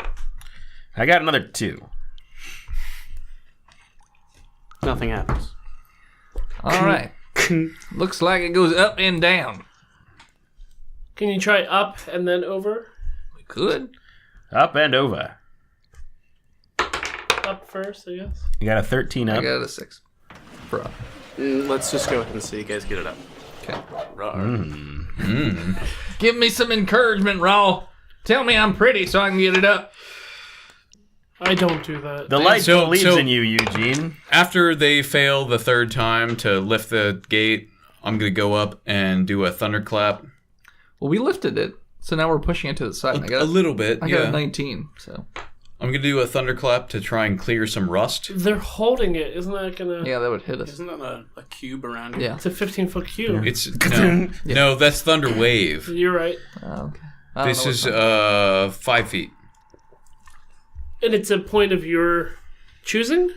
S5: I got another 2.
S3: Nothing happens.
S4: All right.
S7: Looks like it goes up and down.
S1: Can you try up and then over?
S7: We could.
S5: Up and over.
S1: Up first, I guess.
S5: You got a 13
S4: I
S5: up.
S4: got a 6. For up.
S3: Let's just go ahead and see you guys get it up.
S4: Okay.
S3: Rawr.
S7: Give me some encouragement, Raw. Tell me I'm pretty so I can get it up.
S1: I don't do that.
S5: The light
S6: So-
S5: believes
S6: so-
S5: in you, Eugene.
S6: After they fail the third time to lift the gate, I'm going to go up and do a thunderclap.
S4: Well, we lifted it, so now we're pushing it to the side. I got
S6: A little bit,
S4: I got
S6: yeah.
S4: a 19, so
S6: I'm going to do a thunderclap to try and clear some rust.
S1: They're holding it. Isn't that gonna...
S4: yeah, that would hit us.
S3: Isn't that a cube around here?
S4: Yeah.
S1: It's a 15-foot cube.
S6: It's no, that's thunder wave.
S1: You're right.
S4: Okay. I don't
S6: This
S4: know
S6: is
S4: what's
S6: 5 feet.
S1: And it's a point of your choosing?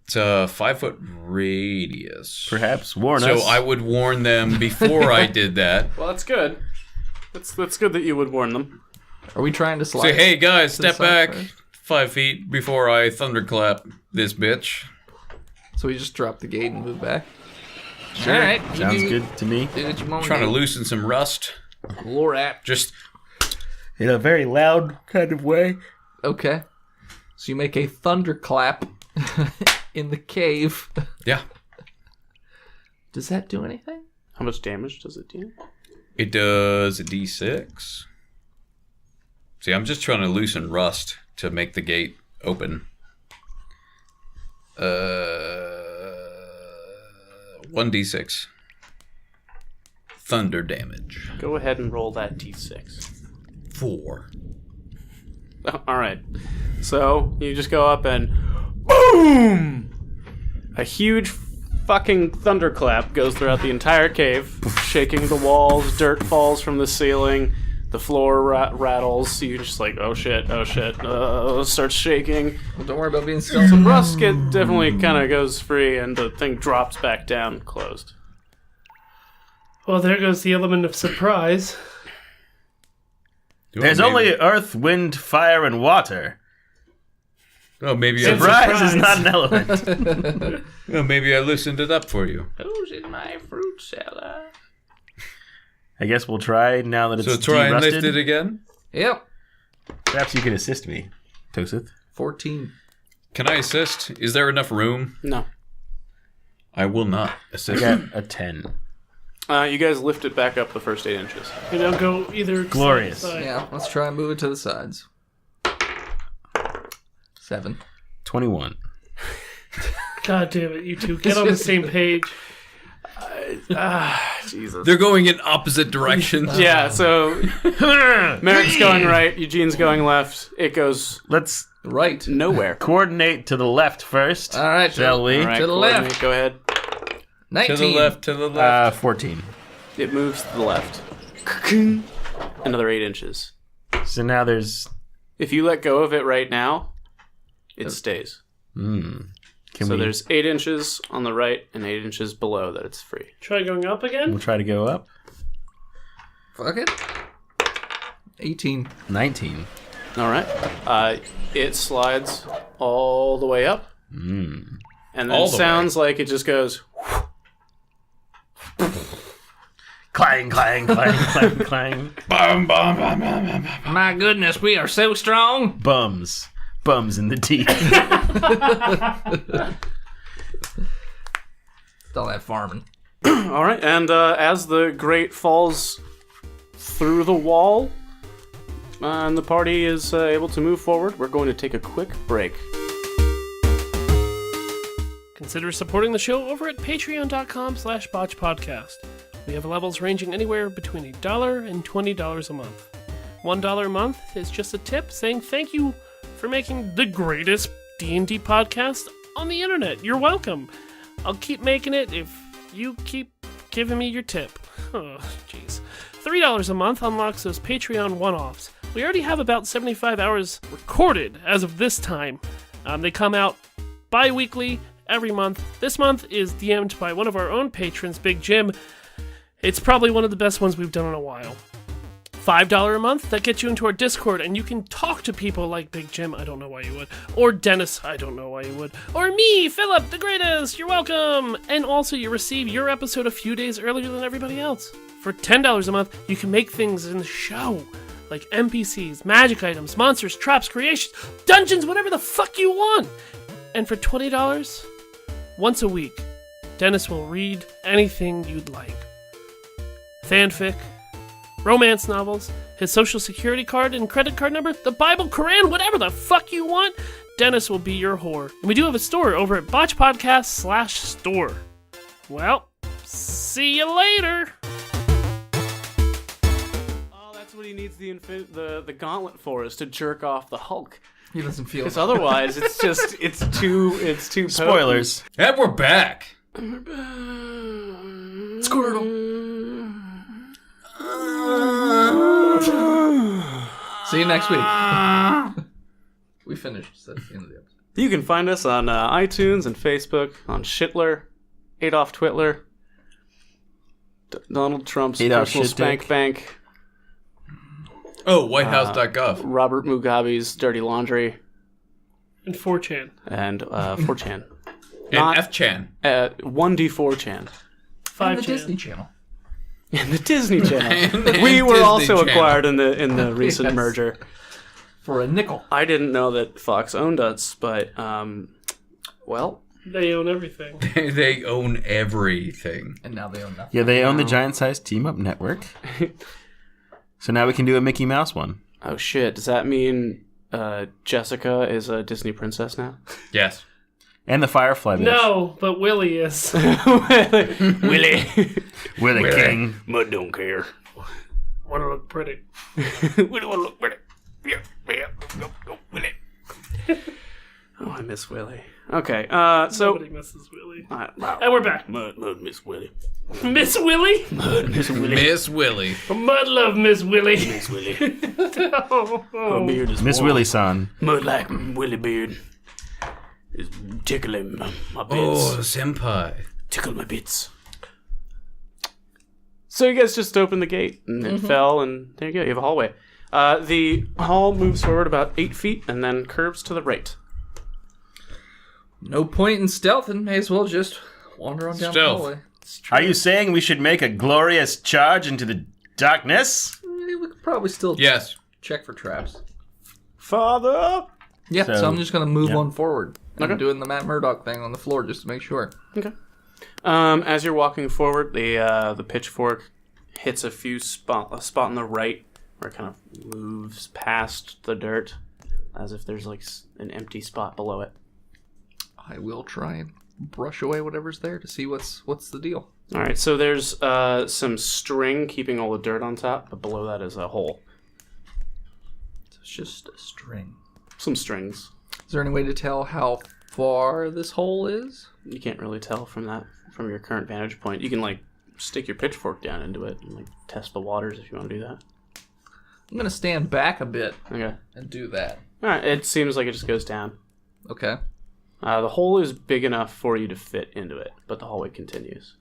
S6: It's a 5 foot radius.
S5: Perhaps warn
S6: So
S5: us.
S6: I would warn them before I did that.
S3: Well, that's good. That's good that you would warn them.
S4: Are we trying to slide?
S6: Say, hey guys,
S4: to the
S6: step
S4: side
S6: back
S4: first?
S6: 5 feet before I thunderclap this bitch.
S4: So we just drop the gate and move back.
S7: All right.
S5: Sounds good to me.
S7: Do what you want
S6: Trying to
S7: do.
S6: loosen some rust.
S7: Lore app.
S6: Just
S5: In a very loud kind of way.
S4: Okay. So you make a thunderclap in the cave.
S6: yeah.
S4: Does that do anything?
S3: How much damage does it do?
S6: It does a d6. See, I'm just trying to loosen rust to make the gate open. 1d6. Thunder damage.
S3: Go ahead and roll that d6.
S6: 4.
S3: All right. So you just go up and boom! A huge fucking thunderclap goes throughout the entire cave, shaking the walls. Dirt falls from the ceiling. The floor rattles. You're just like, oh shit, starts shaking.
S4: Well, don't worry about being still.
S3: Some rust definitely kind of goes free, and the thing drops back down, closed.
S1: Well, there goes the element of surprise.
S5: There's only earth, wind, fire, and water.
S6: Oh, maybe
S5: Surprise is not an element.
S6: Well, maybe I loosened it up for you.
S7: Who's in my fruit cellar?
S5: I guess we'll try now that it's
S6: So try and
S5: de-rusted.
S6: lift it again.
S4: Yep.
S5: Perhaps you can assist me, Tosith.
S4: 14.
S6: Can I assist? Is there enough room?
S3: No.
S6: I will not
S5: I
S6: assist.
S5: got a 10.
S3: You guys lift it back up the first 8 inches.
S1: You don't go either.
S5: Glorious.
S1: side to side.
S4: Yeah, let's try and move it to the sides. 7.
S5: 21.
S1: God damn it, you two. Get on the same page.
S3: Jesus.
S6: They're going in opposite directions.
S3: Yeah, so Merrick's going right, Eugene's going left. It goes
S5: Let's
S4: Right.
S3: nowhere.
S5: coordinate to the left first.
S4: All right.
S5: Shall we?
S3: All right,
S4: To the
S3: coordinate,
S4: left.
S3: Go ahead.
S4: 19.
S6: To the left, to the left.
S5: 14.
S3: It moves to the left. Another 8 inches.
S5: So now there's...
S3: If you let go of it right now, it stays.
S5: Can
S3: So
S5: we...
S3: there's 8 inches on the right and 8 inches below that it's free.
S1: Try going up again?
S5: We'll try to go up.
S4: Fuck it. 18.
S5: 19.
S3: All right. It slides all the way up. And then
S6: All
S3: it
S6: the
S3: sounds like it just goes...
S5: Clang, clang, clang, clang, clang.
S6: Bum, bum, bum, bum, bum, bum.
S7: My goodness, we are so strong.
S5: Bums. Bums in the teeth.
S4: It's all that farming.
S3: All right, and as the grate falls through the wall and the party is able to move forward, we're going to take a quick break.
S1: Consider supporting the show over at patreon.com/botchpodcast. We have levels ranging anywhere between $1 and $20 a month. $1 a month is just a tip saying thank you for making the greatest D&D podcast on the internet. You're welcome. I'll keep making it if you keep giving me your tip. Oh, jeez. $3 a month unlocks those Patreon one-offs. We already have about 75 hours recorded as of this time. They come out bi-weekly every month. This month is DM'd by one of our own patrons, Big Jim. It's probably one of the best ones we've done in a while. $5 a month, that gets you into our Discord, and you can talk to people like Big Jim, I don't know why you would, or Dennis, I don't know why you would, or me, Philip, the greatest, you're welcome! And also, you receive your episode a few days earlier than everybody else. For $10 a month, you can make things in the show, like NPCs, magic items, monsters, traps, creations, dungeons, whatever the fuck you want! And for $20, once a week, Dennis will read anything you'd like. Fanfic, romance novels, his social security card and credit card number, the Bible, Quran, whatever the fuck you want, Dennis will be your whore. And we do have a store over at botchpodcast.com/store. Well, see you later!
S3: Oh, that's what he needs the gauntlet for, is to jerk off the Hulk.
S4: He doesn't feel
S3: Because otherwise, it's too potent.
S5: Spoilers.
S6: And we're back.
S4: Squirtle. See you next week. We finished. So that's the end of the episode.
S3: You can find us on iTunes and Facebook, on Shitler, Adolf Twitler, Donald Trump's
S5: Adolf
S3: personal
S5: Shit
S3: spank
S5: Dick.
S3: bank,
S6: Oh, whitehouse.gov.
S3: Robert Mugabe's Dirty Laundry,
S1: And 4chan.
S3: and 4chan.
S6: And
S3: Not-
S6: F-Chan.
S3: 1D4chan.
S1: 5chan.
S4: And the Disney Channel.
S3: And the Disney Channel.
S6: And
S3: We were
S6: Disney
S3: also
S6: Channel.
S3: acquired in the recent
S4: Yes.
S3: merger.
S4: For a nickel.
S3: I didn't know that Fox owned us, but well,
S1: They own everything.
S6: They own everything.
S4: And now they own nothing.
S5: Yeah, they own the giant-sized team-up network. So now we can do a Mickey Mouse one.
S3: Oh shit! Does that mean Jessica is a Disney princess now?
S6: Yes.
S5: And the Firefly bitch.
S1: No, but Willie is.
S3: Willie.
S5: Willie King.
S3: Mud don't care.
S1: Want to look pretty.
S3: Willie want to look pretty. Yeah, go, Willie. Oh, I miss Willie. Okay, so
S1: Nobody misses Willie.
S3: wow.
S1: And we're back.
S3: Mud, Miss Willie.
S1: Miss Willie?
S3: Mud, Miss Willie.
S6: Miss Willie.
S1: Mud love Miss Willie.
S3: Miss Willie.
S1: Oh,
S3: Her beard is
S5: Miss
S3: warm.
S5: Willie-san.
S3: Mud like Willie beard is tickling my bits.
S6: Oh, senpai.
S3: Tickle my bits. So you guys just opened the gate, and it fell, and there you go. You have a hallway. The hall moves forward about 8 feet, and then curves to the right.
S4: No point in stealth, and may as well just wander on down the
S6: Stealth.
S4: hallway.
S5: Are you saying we should make a glorious charge into the darkness?
S4: We could probably still
S6: Yes.
S4: check for traps.
S3: Father!
S4: Yeah, so,
S5: So,
S4: I'm just going to move
S5: yeah.
S4: on forward. I'm
S3: Okay.
S4: doing the Matt Murdock thing on the floor just to make sure.
S3: Okay. As you're walking forward, the pitchfork hits a spot on the right where it kind of moves past the dirt, as if there's like an empty spot below it.
S4: I will try and brush away whatever's there to see what's the deal.
S3: All right, so there's some string keeping all the dirt on top, but below that is a hole.
S4: So it's just a string.
S3: Some strings.
S4: Is there any way to tell how far this hole is?
S3: You can't really tell from your current vantage point. You can like stick your pitchfork down into it and like test the waters if you want to do that.
S4: I'm going to stand back a bit
S3: Okay.
S4: and do that.
S3: All right. It seems like it just goes down.
S4: Okay.
S3: The hole is big enough for you to fit into it, but the hallway continues.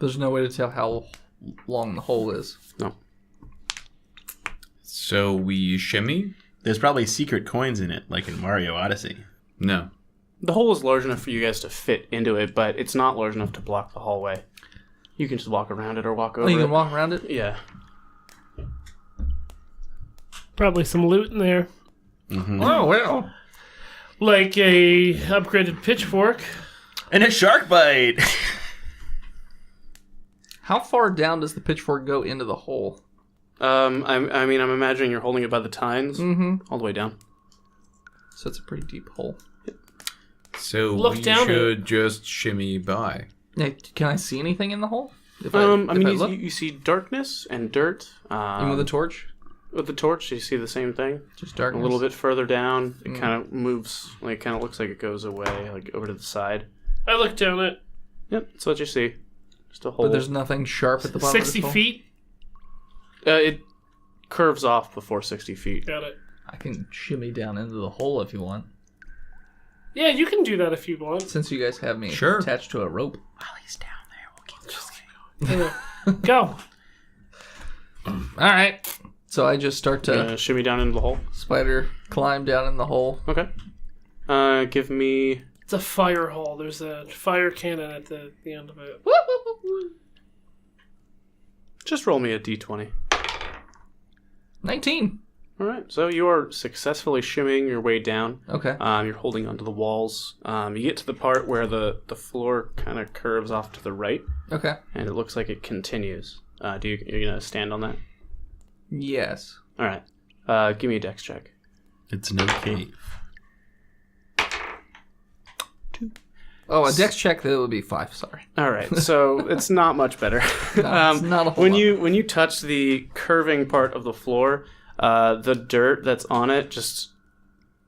S4: There's no way to tell how long the hole is.
S3: No.
S6: So we shimmy?
S5: There's probably secret coins in it, like in Mario Odyssey.
S6: No.
S3: The hole is large enough for you guys to fit into it, but it's not large enough to block the hallway. You can just walk around it or walk over
S4: Oh, you
S3: it.
S4: can walk around it?
S3: Yeah.
S1: probably some loot in there.
S4: Oh, well.
S1: Like a upgraded pitchfork.
S5: And a shark bite!
S4: How far down does the pitchfork go into the hole?
S3: I'm imagining you're holding it by the tines, all the way down.
S4: So it's a pretty deep hole.
S6: So
S1: Look
S6: we
S1: down
S6: should just shimmy by.
S4: Hey, can I see anything in the hole? If
S3: You see darkness and dirt.
S4: Even with a torch?
S3: With the torch, you see the same thing.
S4: Just
S3: A
S4: darkness?
S3: little bit further down, it kind of moves. Like, it kind of looks like it goes away, like over to the side.
S1: I looked down it.
S3: Yep, that's what you see. Just a hole.
S4: But there's nothing sharp at the bottom
S1: 60
S4: of this hole?
S1: feet.
S3: It curves off before 60 feet.
S1: Got it.
S4: I can shimmy down into the hole if you want.
S1: Yeah, you can do that if you want.
S4: Since you guys have me
S6: Sure.
S4: attached to a rope.
S1: Go.
S4: Alright. So I just start to
S3: Shimmy down into the hole.
S4: spider climb down in the hole.
S3: Okay. Give me.
S1: It's a fire hole. There's a fire cannon at the end of it.
S3: Just roll me a d20.
S4: 19.
S3: All right. So you are successfully shimmying your way down.
S4: Okay.
S3: You're holding onto the walls. You get to the part where the floor kind of curves off to the right,
S4: Okay.
S3: and it looks like it continues. You're gonna stand on that?
S4: Yes.
S3: All right. Give me a dex check.
S5: It's no cave.
S4: Oh, a dex check, that would be 5, sorry.
S3: All right, so it's not much better.
S4: No, it's not a whole
S3: when
S4: lot.
S3: you touch the curving part of the floor, the dirt that's on it just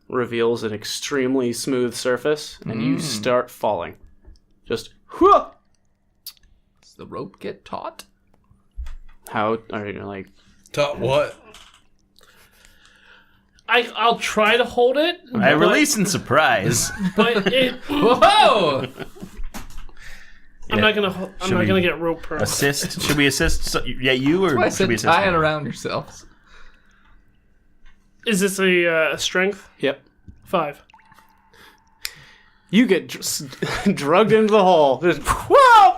S3: reveals an extremely smooth surface, and you start falling. Just whoa!
S4: Does the rope get taut?
S3: How are you like?
S6: Top what?
S1: I'll try to hold it.
S5: I release in surprise.
S1: But it,
S4: Whoa!
S1: I'm not gonna get rope perm.
S5: Assist? Should we assist? Yeah, you or
S4: I
S5: should we
S4: said
S5: assist?
S4: tie it
S5: him?
S4: around yourselves.
S1: Is this a strength?
S3: Yep.
S1: 5.
S3: You get drugged into the hole. Just whoa!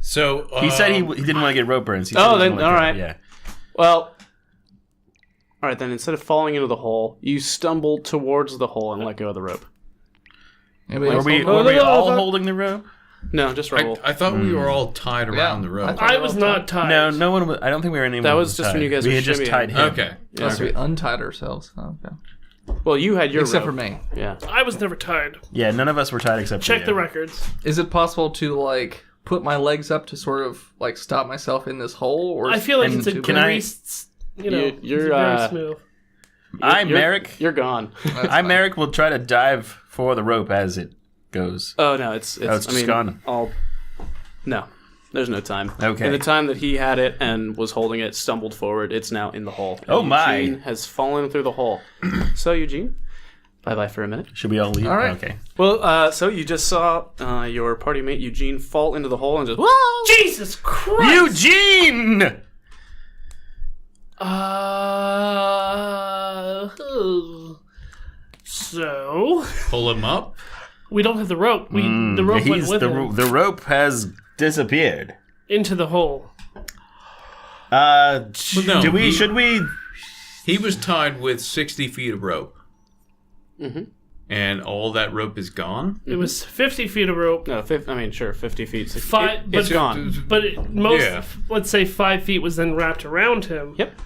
S6: So
S5: He said he didn't want to get rope burns. He said
S3: Oh,
S5: he
S3: then
S5: doesn't
S3: all
S5: want
S3: right.
S5: to- Yeah.
S3: Well, all right then. Instead of falling into the hole, you stumble towards the hole and let go of the rope.
S4: Anybody
S5: Were
S4: else
S5: we,
S4: hold
S5: were we
S4: the rope?
S5: all holding the rope?
S3: No, just roll.
S6: I thought we were all tied around the rope.
S4: I
S1: I was not tied.
S5: No one was. I don't think we were anyone.
S3: That was just
S5: tied.
S3: when you guys
S5: we
S3: were
S5: had just
S3: shimmying.
S5: tied him.
S6: Okay.
S3: Yeah.
S4: So we untied ourselves. Okay.
S3: Well, you had your
S4: Except
S3: rope.
S4: for me.
S3: Yeah.
S1: I was never tied.
S5: Yeah, none of us were tied except for
S1: Check
S5: you.
S1: the records.
S4: Is it possible to like put my legs up to sort of like stop myself in this hole? Or
S1: I feel like
S5: And
S1: it's a
S5: can I-
S1: greased, you're
S3: You're,
S1: very smooth.
S5: I'm Merrick.
S3: You're gone.
S5: I'm Merrick. Will try to dive for the rope as it goes.
S3: Oh no, it's
S5: just gone.
S3: No, there's no time.
S5: Okay.
S3: In the time that he had it and was holding it, stumbled forward, it's now in the hole. And
S5: Oh, my.
S3: Eugene has fallen through the hole. So Eugene, bye for a minute.
S5: Should we all leave?
S4: All right.
S5: Okay.
S3: Well, so you just saw your party mate Eugene fall into the hole and just whoa!
S1: Jesus Christ!
S5: Eugene.
S1: So
S6: Pull him up.
S1: we don't have the rope. The rope went with him
S5: the rope has disappeared.
S1: into the hole.
S6: No,
S5: Should we?
S6: He was tied with 60 feet of rope.
S3: Mm-hmm.
S6: And all that rope is gone?
S1: It was 50 feet of rope.
S3: No, sure, 50 feet. 60
S1: Five,
S3: it's gone.
S1: But most,
S6: Yeah.
S1: let's say 5 feet was then wrapped around him.
S3: Yep.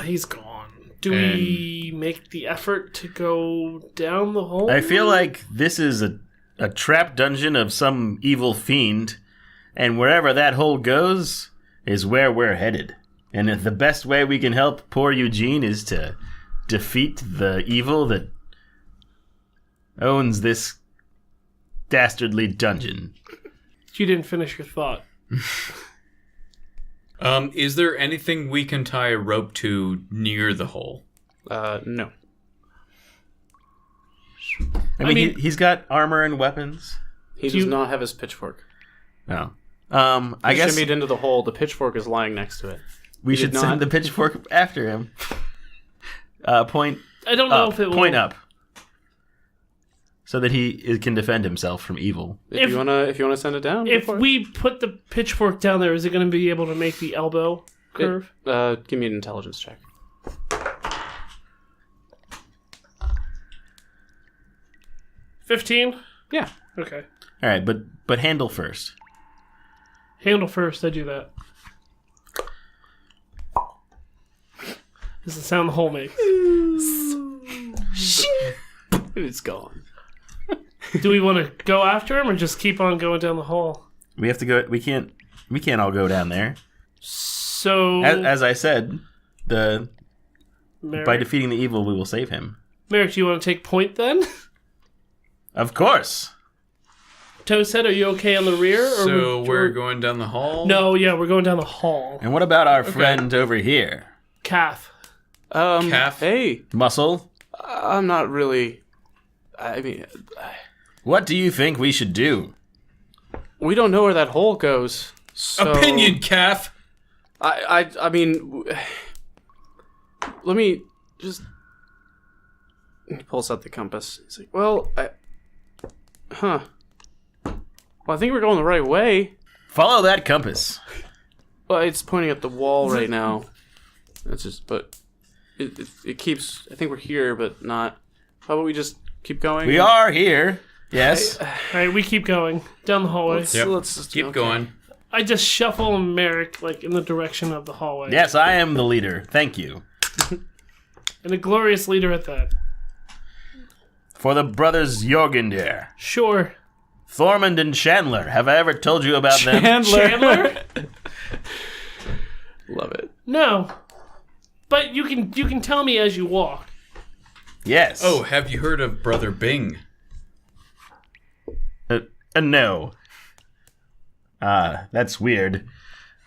S1: He's gone. Do we make the effort to go down the hole?
S5: I feel like this is a trap dungeon of some evil fiend, and wherever that hole goes is where we're headed. And if the best way we can help poor Eugene is to defeat the evil that owns this dastardly dungeon.
S1: You didn't finish your thought.
S6: Is there anything we can tie a rope to near the hole?
S3: No.
S5: I mean, he's got armor and weapons.
S3: He does not have his pitchfork.
S5: No. I guess
S3: Shimmied into the hole. The pitchfork is lying next to it.
S5: we
S3: did
S5: should
S3: not.
S5: send the pitchfork after him. Point
S1: I don't know
S5: up.
S1: if it will.
S5: Point up. So that he can defend himself from evil.
S3: If you wanna send it down.
S1: If
S3: go for it.
S1: we put the pitchfork down there, is it going to be able to make the elbow curve?
S3: Give me an intelligence check.
S1: $15?
S3: Yeah.
S1: Okay.
S5: All right, but handle first.
S1: Handle first, I do that. This is the sound the hole makes.
S3: It's gone.
S1: Do we want to go after him or just keep on going down the hole?
S5: We have to go. We can't all go down there.
S1: So,
S5: As I said, by
S1: Merrick,
S5: defeating the evil, we will save him.
S1: Merrick, do you want to take point then?
S5: Of course.
S1: Toadset, are you okay on the rear? Or
S6: So we're going down the hall?
S1: No, yeah, we're going down the hall.
S5: And what about our friend over here,
S1: Calf.
S6: Calf?
S3: Hey,
S5: Muscle?
S3: I'm not really. I mean,
S5: What do you think we should do?
S3: we don't know where that hole goes. So
S6: Opinion, Calf!
S3: I mean, let me just. He pulls out the compass. He's like, well, Well, I think we're going the right way.
S5: Follow that compass.
S3: Well, it's pointing at the wall right now. It's just, but it keeps. I think we're here, but not. How about we just keep going?
S5: We are here. Yes.
S1: All right, we keep going down the hallway.
S6: Yep.
S3: Let's just
S6: Keep
S3: okay.
S6: going.
S1: I just shuffle Merrick like in the direction of the hallway.
S5: Yes, I am the leader. Thank you.
S1: And a glorious leader at that.
S5: For the brothers Jorgendir,
S1: Sure.
S5: Thormund and Chandler. Have I ever told you about them?
S1: Chandler?
S3: Love it.
S1: No. But you can tell me as you walk.
S5: Yes.
S6: Oh, have you heard of Brother Bing?
S5: No. That's weird.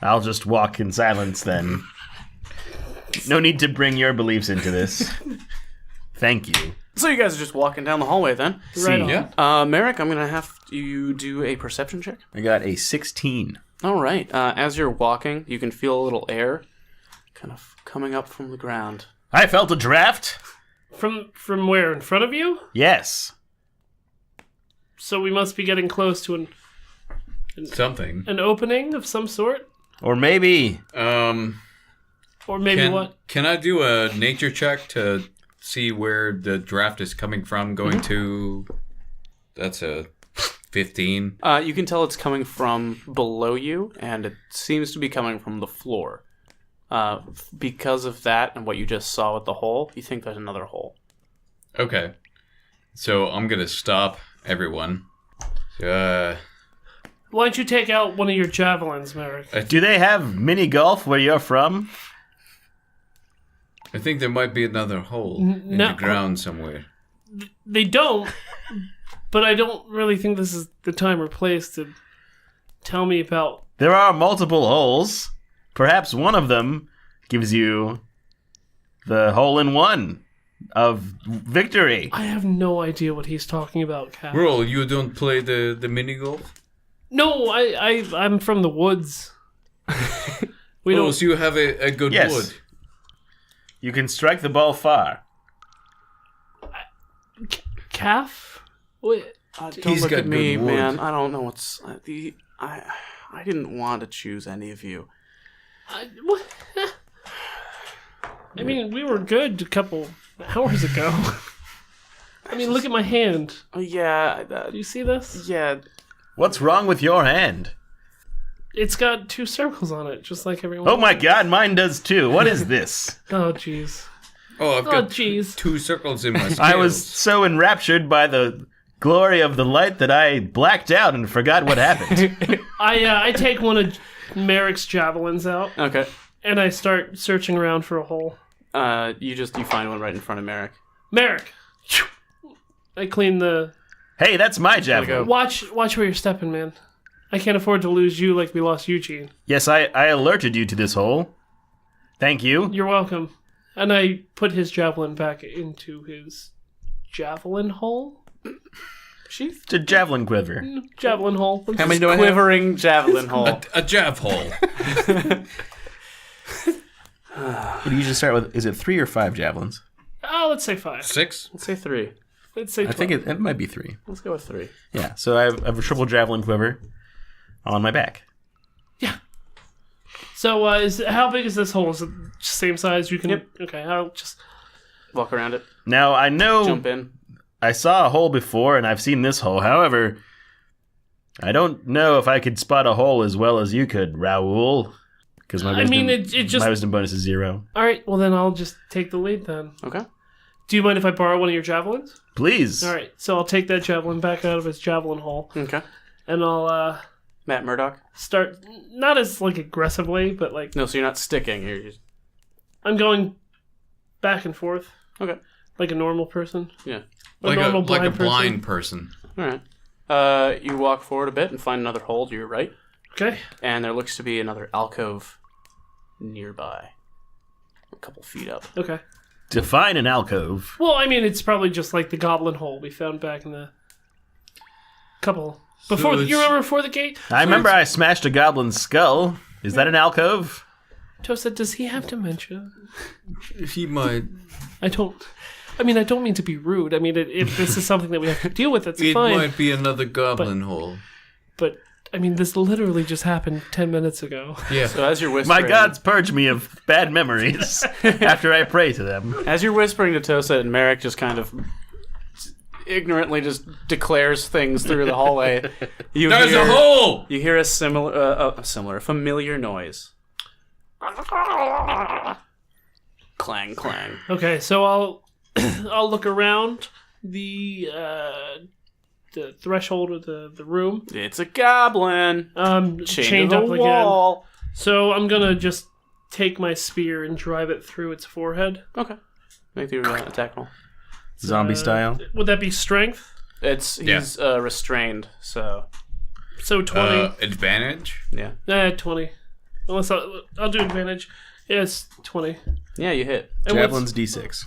S5: I'll just walk in silence then. No need to bring your beliefs into this. Thank you.
S3: So you guys are just walking down the hallway then.
S1: Right on.
S6: Yeah.
S3: Merrick, I'm gonna have you do a perception check.
S5: I got a 16.
S3: All right. As you're walking, you can feel a little air, kind of coming up from the ground.
S5: I felt a draft.
S1: From where? In front of you?
S5: Yes.
S1: So we must be getting close to
S6: Something.
S1: an opening of some sort?
S5: Or maybe
S1: Or maybe what?
S6: Can I do a nature check to see where the draft is coming from going to... That's a 15.
S3: You can tell it's coming from below you, and it seems to be coming from the floor. Because of that and what you just saw with the hole, you think there's another hole.
S6: Okay. So I'm going to stop everyone.
S1: Why don't you take out one of your javelins, Merrick?
S5: Do they have mini golf where you're from?
S6: I think there might be another hole in the ground somewhere.
S1: They don't, but I don't really think this is the time or place to tell me about...
S5: There are multiple holes. Perhaps one of them gives you the hole-in-one of victory.
S1: I have no idea what he's talking about, Cap.
S6: Bro, you don't play the mini golf?
S1: No, I'm from the woods. We don't...
S6: So you have a good
S5: Yes.
S6: wood.
S5: You can strike the ball far.
S1: Calf? Wait,
S3: Don't
S6: He's
S3: look
S6: got
S3: at me,
S6: good wood.
S3: man. I don't know what's... I didn't want to choose any of you.
S1: what? I mean, we were good a couple hours ago. I mean, look at my hand.
S3: Oh, yeah.
S1: Do you see this?
S3: Yeah.
S5: What's wrong with your hand?
S1: It's got 2 circles on it, just like everyone.
S5: Oh my god, mine does too. What is this?
S1: Oh, jeez.
S6: Oh, I've
S1: Oh,
S6: got
S1: jeez.
S6: 2 circles in my scales.
S5: I was so enraptured by the glory of the light that I blacked out and forgot what happened.
S1: I take one of Merrick's javelins out,
S3: Okay.
S1: and I start searching around for a hole.
S3: You find one right in front of Merrick.
S1: Merrick! I clean the...
S5: Hey, that's my
S3: Gotta
S5: javelin.
S3: go.
S1: Watch where you're stepping, man. I can't afford to lose you like we lost Eugene.
S5: Yes, I alerted you to this hole. Thank you.
S1: You're welcome. And I put his javelin back into his javelin hole? Sheath?
S5: It's a javelin quiver.
S1: Javelin hole.
S3: How many do I have? Quivering javelin hole.
S6: a jav hole.
S5: What do you usually start with? Is it 3 or 5 javelins?
S1: Oh, let's say 5.
S6: 6?
S3: Let's say 3.
S1: Let's say
S5: I
S1: 12.
S5: think it might be 3.
S3: Let's go with 3.
S5: Yeah, so I have a triple javelin quiver on my back.
S1: So, how big is this hole? Is it same size? You can...
S3: Yep.
S1: Okay, I'll just...
S3: Walk around it.
S5: Now, I know
S3: Jump in.
S5: I saw a hole before and I've seen this hole. However, I don't know if I could spot a hole as well as you could, Raoul. Because my wisdom, my wisdom bonus is 0.
S1: Alright, well then I'll just take the lead then.
S3: Okay.
S1: Do you mind if I borrow one of your javelins?
S5: Please.
S1: Alright, so I'll take that javelin back out of its javelin hole.
S3: Okay.
S1: And I'll,
S3: Matt Murdock?
S1: start... Not as, like, aggressively, but, like...
S3: No, so you're not sticking. You're just...
S1: I'm going back and forth.
S3: Okay.
S1: Like a normal person.
S3: Yeah.
S6: Like
S1: normal
S6: a
S1: person.
S6: blind person.
S3: All right. You walk forward a bit and find another hole to your right.
S1: Okay.
S3: And there looks to be another alcove nearby. A couple feet up.
S1: Okay.
S5: Define an alcove.
S1: Well, I mean, it's probably just like the goblin hole we found back in the... Before...
S6: So
S1: you remember before the gate?
S5: I remember I smashed a goblin's skull. Is that an alcove?
S1: Tosa, does he have dementia?
S6: He might.
S1: I don't mean to be rude. I mean, if this is something that we have to deal with, it's
S6: It
S1: fine.
S6: might be another goblin hole.
S1: But, I mean, this literally just happened 10 minutes ago.
S6: Yeah.
S3: So as you're whispering...
S5: My gods purge me of bad memories after I pray to them.
S3: As you're whispering to Tosa, and Merrick just kind of ignorantly just declares things through the hallway.
S6: There's a hole!
S3: You hear a familiar noise. Clang, clang.
S1: Okay, so I'll look around the threshold of the room.
S3: It's a goblin.
S1: Chained
S3: to
S1: up
S3: the
S1: again.
S3: wall.
S1: So I'm gonna just take my spear and drive it through its forehead.
S3: Okay. Make the attack roll.
S5: Zombie style.
S1: Would that be strength?
S3: He's restrained, so
S1: So 20.
S6: Advantage?
S3: yeah.
S1: 20. Unless I'll do advantage. Yeah, it's 20.
S3: Yeah, you hit.
S1: And what's
S5: Javelin's D6.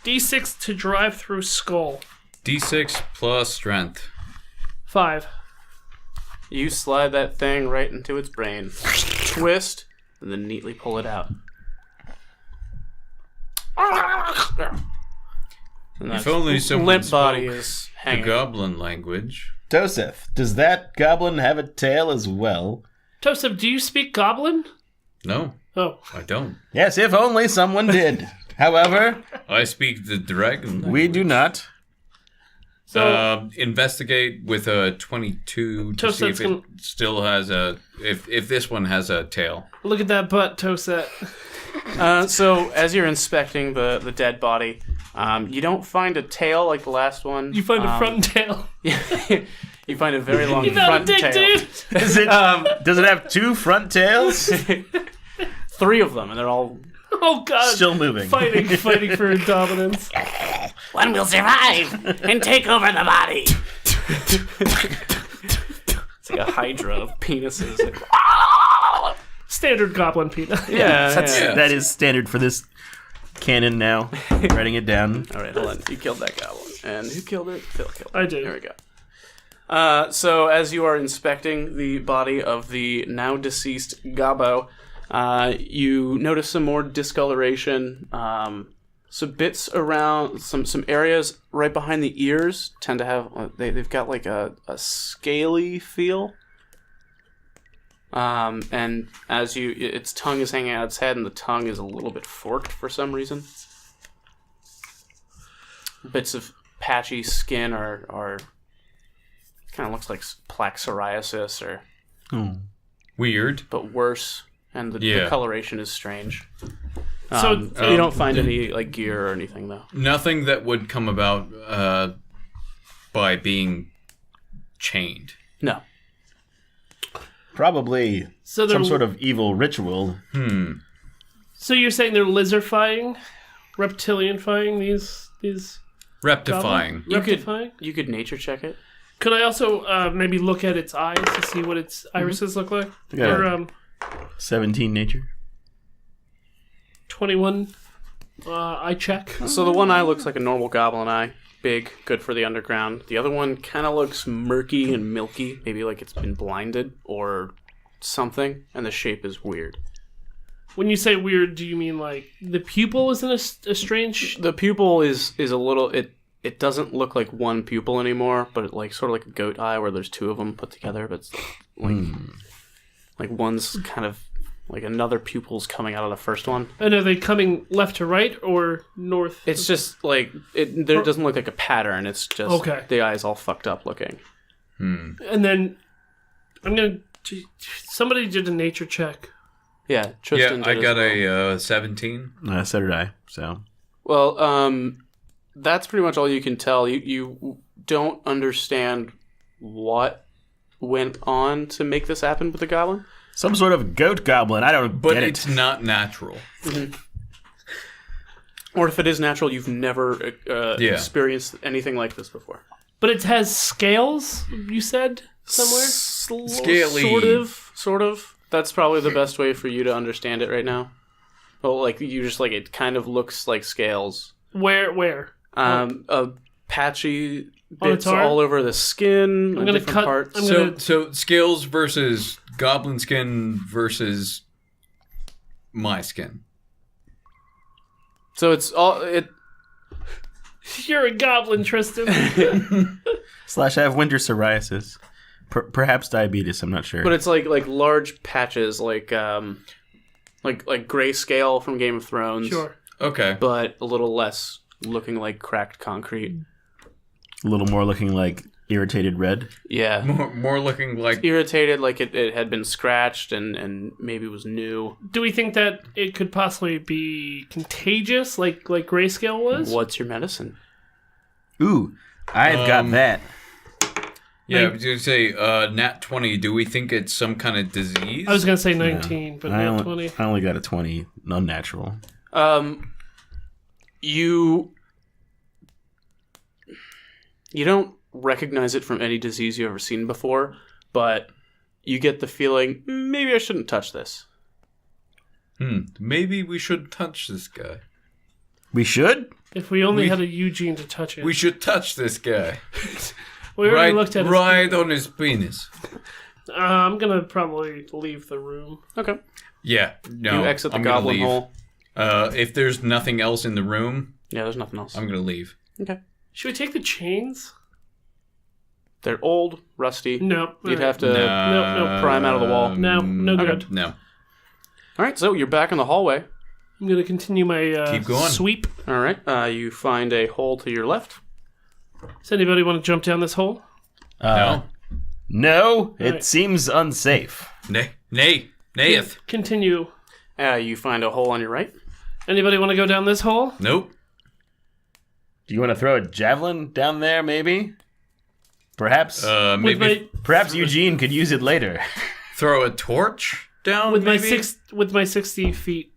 S1: D6 to drive through skull.
S6: D6 plus strength.
S1: 5.
S3: You slide that thing right into its brain, twist, and then neatly pull it out. And
S6: If
S3: that
S6: only someone
S3: limp body
S6: spoke
S3: is
S6: the
S3: hanging.
S6: goblin language.
S5: Toseth, does that goblin have a tail as well?
S1: Tosef, do you speak goblin?
S6: No,
S1: Oh.
S6: I don't.
S5: Yes, if only someone did. However,
S6: I speak the dragon.
S5: we do not.
S1: So-
S6: Investigate with a 22 to see if it still has a... If this one has a tail.
S1: Look at that butt, Toset.
S3: So as you're inspecting the dead body, you don't find a tail like the last one.
S1: You find a front tail.
S3: You find a very long
S1: You found a
S3: front
S1: dick,
S3: tail.
S1: dude.
S5: Does it have 2 front tails?
S3: 3 of them, and they're all...
S1: Oh god.
S5: Still moving.
S1: Fighting for dominance.
S3: One will survive and take over the body. It's like a hydra of penises.
S1: Standard goblin peanut.
S3: Yeah.
S5: That is standard for this canon now. Writing it down.
S3: All right, hold on. You killed that goblin. And who killed it? Phil killed it.
S1: I did.
S3: There we go. So as you are inspecting the body of the now deceased Gabo, you notice some more discoloration. Some bits around, some areas right behind the ears tend to have, they've got like a scaly feel. And as its tongue is hanging out its head, and the tongue is a little bit forked for some reason. Bits of patchy skin are kind of looks like plaque psoriasis
S6: Weird.
S3: but worse, and the coloration is strange.
S1: So
S3: You don't find any like gear or anything though.
S6: Nothing that would come about by being chained.
S3: No.
S5: Probably
S1: So they're-
S5: some sort of evil ritual.
S1: So you're saying they're lizard-fying? Reptilian-fying these
S6: Rectifying.
S1: Rectifying?
S3: You could nature check it.
S1: Could I also maybe look at its eyes to see what its irises look like?
S5: Yeah.
S1: Or
S5: 17 nature.
S1: 21 eye check.
S3: So the one eye looks like a normal goblin eye. Big, good for the underground. The other one kind of looks murky and milky, maybe like it's been blinded or something, and the shape is weird.
S1: When you say weird, do you mean like the pupil is in a strange...
S3: The pupil is a little... It doesn't look like one pupil anymore, but like sort of like a goat eye where there's 2 of them put together, but it's like one's kind of like another pupil's coming out of the first one.
S1: And are they coming left to right or north?
S3: It's just like there doesn't look like a pattern. It's just
S1: Okay.
S3: the eye's all fucked up looking.
S1: And then I'm going to... Somebody did a nature check.
S3: Yeah, Tristan.
S6: I
S3: did
S6: got
S3: as well.
S6: a 17.
S5: So did I. So
S3: Well, that's pretty much all you can tell. You don't understand what went on to make this happen with the goblin.
S5: some sort of goat goblin. I don't
S6: But
S5: get
S6: it's
S5: it.
S6: not natural.
S3: Or if it is natural, you've never experienced anything like this before.
S1: But it has scales, you said, somewhere?
S6: Scaly.
S3: Sort of. That's probably the best way for you to understand it right now. Well, like you just like it kind of looks like scales.
S1: Where?
S3: Patchy
S1: On
S3: bits
S1: its arm?
S3: all over the skin.
S1: I'm gonna
S3: different
S1: cut-
S3: parts.
S1: I'm
S6: So,
S1: gonna-
S6: so scales versus goblin skin versus my skin.
S3: So it's all it.
S1: You're a goblin, Tristan.
S5: / I have winter psoriasis. Perhaps diabetes. I'm not sure.
S3: But it's like large patches, like grayscale from Game of Thrones.
S1: Sure.
S6: Okay.
S3: But a little less looking like cracked concrete.
S5: a little more looking like irritated red.
S3: Yeah.
S6: More looking like...
S3: Irritated, like it had been scratched and maybe was new.
S1: Do we think that it could possibly be contagious, like Grayscale was?
S3: What's your medicine?
S5: Ooh, I've got that.
S6: Yeah, I was going to say, nat 20, do we think it's some kind of disease?
S1: I was going to say 19, but not 20.
S5: I only got a 20, unnatural.
S3: You don't recognize it from any disease you've ever seen before, but you get the feeling, maybe I shouldn't touch this.
S6: Maybe we should touch this guy.
S5: We should?
S1: If we only had a Eugene to touch it.
S6: We should touch this guy.
S1: We already looked at
S6: right on his penis.
S1: I'm going to probably leave the room.
S3: Okay.
S6: Yeah, no,
S3: You exit the
S6: I'm gonna
S3: goblin
S6: leave.
S3: hole.
S6: If there's nothing else in the room,
S3: Yeah, there's nothing else.
S6: I'm going to leave.
S3: Okay.
S1: Should we take the chains?
S3: They're old, rusty.
S1: No.
S3: You'd have to
S1: No.
S3: pry them out of the wall.
S1: No, no
S3: Okay.
S1: good.
S6: No.
S3: All right, so you're back in the hallway.
S1: I'm going to continue my
S6: Keep going.
S1: sweep.
S3: All right. You find a hole to your left.
S1: Does anybody want to jump down this hole?
S5: No, it
S1: Right.
S5: seems unsafe.
S6: Nayeth.
S1: Continue.
S3: You find a hole on your right.
S1: Anybody want to go down this hole?
S6: Nope.
S5: Do you want to throw a javelin down there, maybe? Perhaps
S6: Maybe
S5: perhaps Eugene could use it later.
S6: throw a torch down.
S1: With my
S6: maybe?
S1: with my 60 feet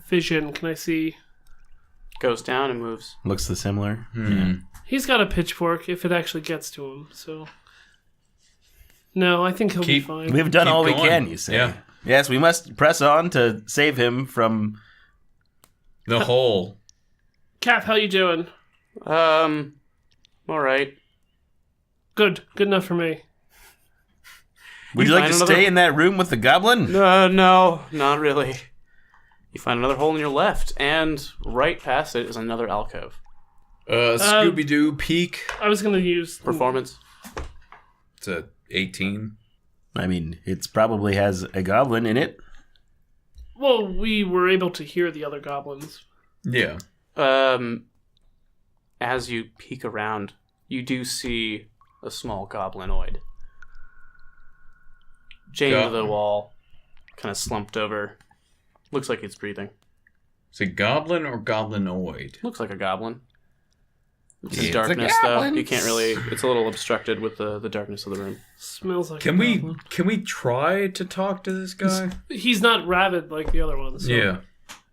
S1: vision, can I see?
S3: Goes down and moves.
S5: Looks the similar.
S1: He's got a pitchfork if it actually gets to him. So no, I think he'll be fine.
S5: We've done
S6: Keep
S5: all we
S6: going.
S5: can, you say.
S6: Yeah.
S5: Yes, we must press on to save him from...
S6: The hole.
S1: Cap, how you doing?
S3: All right.
S1: Good enough for me.
S5: Would you like to stay in that room with the goblin?
S3: No, not really. You find another hole in your left, and right past it is another alcove.
S6: Scooby-Doo peek.
S1: I was gonna use
S3: Performance.
S6: It's a 18.
S5: I mean, it probably has a goblin in it.
S1: Well, we were able to hear the other goblins.
S6: Yeah.
S3: As you peek around, you do see a small goblinoid. Chained to the wall, kind of slumped over. Looks like it's breathing.
S6: Is it goblin or goblinoid?
S3: Looks like a goblin. It's in
S6: It's a
S3: darkness, though.
S6: goblin.
S3: You can't really... It's a little obstructed with the darkness of the room.
S1: Smells like.
S6: Can
S1: a
S6: we
S1: goblin.
S6: try to talk to this guy?
S1: He's not rabid like the other ones. So.
S6: Yeah.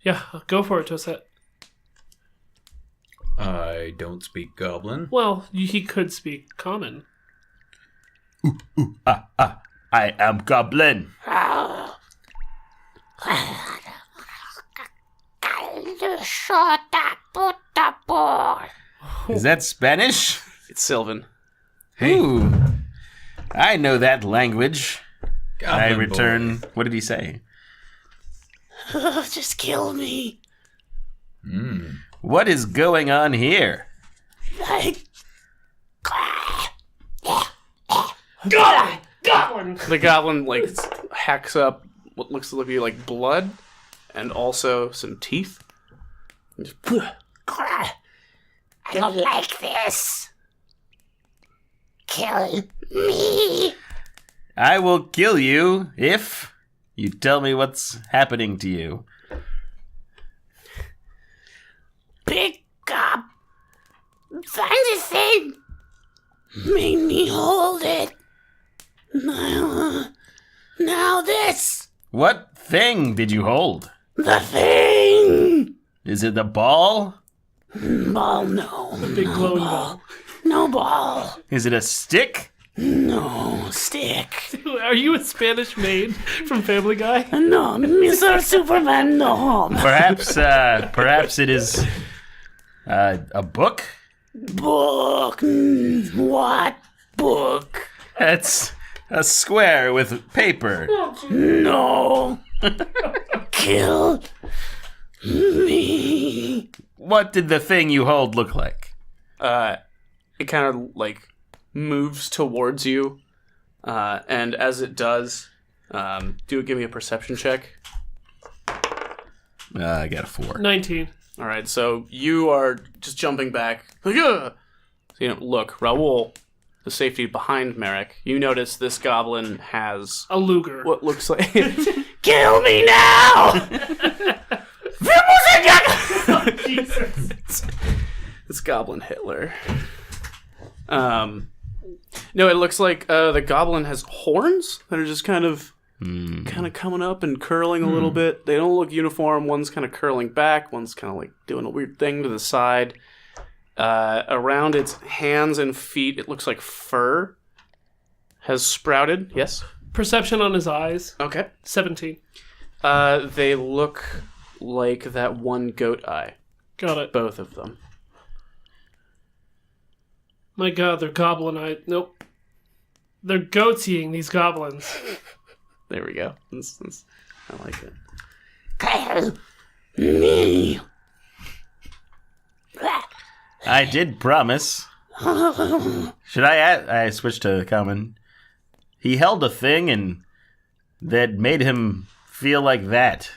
S1: Yeah, go for it, Toset.
S6: I don't speak goblin.
S1: Well, he could speak common.
S5: I am goblin. Is that Spanish?
S3: It's Sylvan.
S5: Ooh. I know that language. I
S6: Goblin
S5: return...
S6: boy.
S5: What did he say?
S3: Just kill me.
S5: What is going on here?
S3: The goblin, like, hacks up what looks to be like blood and also some teeth. And just,
S8: I don't like this. Kill me.
S5: I will kill you if you tell me what's happening to you.
S8: Pick up. Find the thing. Make me hold it. Now this.
S5: What thing did you hold?
S8: The thing.
S5: Is it the ball?
S8: Ball, no.
S1: Big glowing ball.
S8: No ball.
S5: Is it a stick?
S8: No stick.
S1: Are you a Spanish maid from Family Guy?
S8: No, Mr. Superman, no.
S5: Perhaps it is a book?
S8: Book. What book?
S5: It's a square with paper.
S8: No. Kill me.
S5: What did the thing you hold look like?
S3: it kind of like moves towards you, and as it does, give me a perception check.
S5: I got a 4.
S1: 19.
S3: All right, so you are just jumping back. Like, "Ugh!" So, look, Raoul, the safety behind Merrick. You notice this goblin has
S1: A Luger.
S3: what looks like
S8: Kill me now!
S3: it's Goblin Hitler. No, it looks like the goblin has horns that are just kind of coming up and curling a little bit. They don't look uniform. One's kind of curling back. One's kind of like doing a weird thing to the side. Around its hands and feet, it looks like fur has sprouted. Yes.
S1: Perception on his eyes.
S3: Okay.
S1: 17.
S3: They look like that one goat eye.
S1: Got it.
S3: Both of them.
S1: My god, they're goblin eyes. Nope. They're goatseeing these goblins.
S3: There we go. I like it.
S8: Kill me.
S5: I did promise. Should I switched to common. He held a thing and that made him feel like that.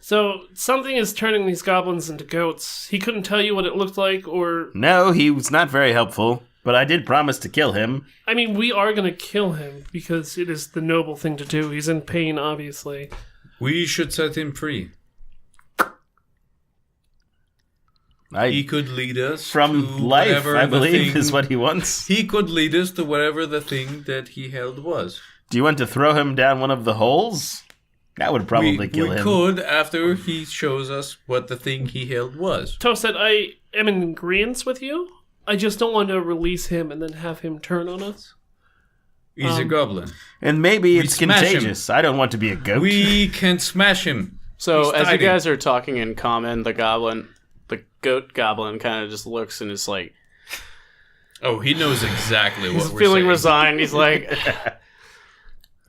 S1: So, something is turning these goblins into goats. He couldn't tell you what it looked like, or...
S5: No, he was not very helpful, but I did promise to kill him.
S1: I mean, we are going to kill him, because it is the noble thing to do. He's in pain, obviously.
S6: We should set him free. He could lead us
S5: From
S6: to
S5: life,
S6: whatever
S5: I
S6: the
S5: believe,
S6: thing-
S5: is what he wants.
S6: He could lead us to whatever the thing that he held was.
S5: Do you want to throw him down one of the holes? That would probably kill him.
S6: We could after he shows us what the thing he held was.
S1: Toasted, I am in agreement with you. I just don't want to release him and then have him turn on us.
S6: He's a goblin.
S5: And maybe
S6: We
S5: it's
S6: smash him.
S5: contagious. I don't want to be a goat.
S6: We can smash him.
S3: So
S6: He's
S3: as you
S6: tiny.
S3: guys are talking in common, the goat goblin kind of just looks and is like,
S6: Oh, he knows exactly what
S3: he's
S6: we're
S3: feeling
S6: saying.
S3: resigned. He's like,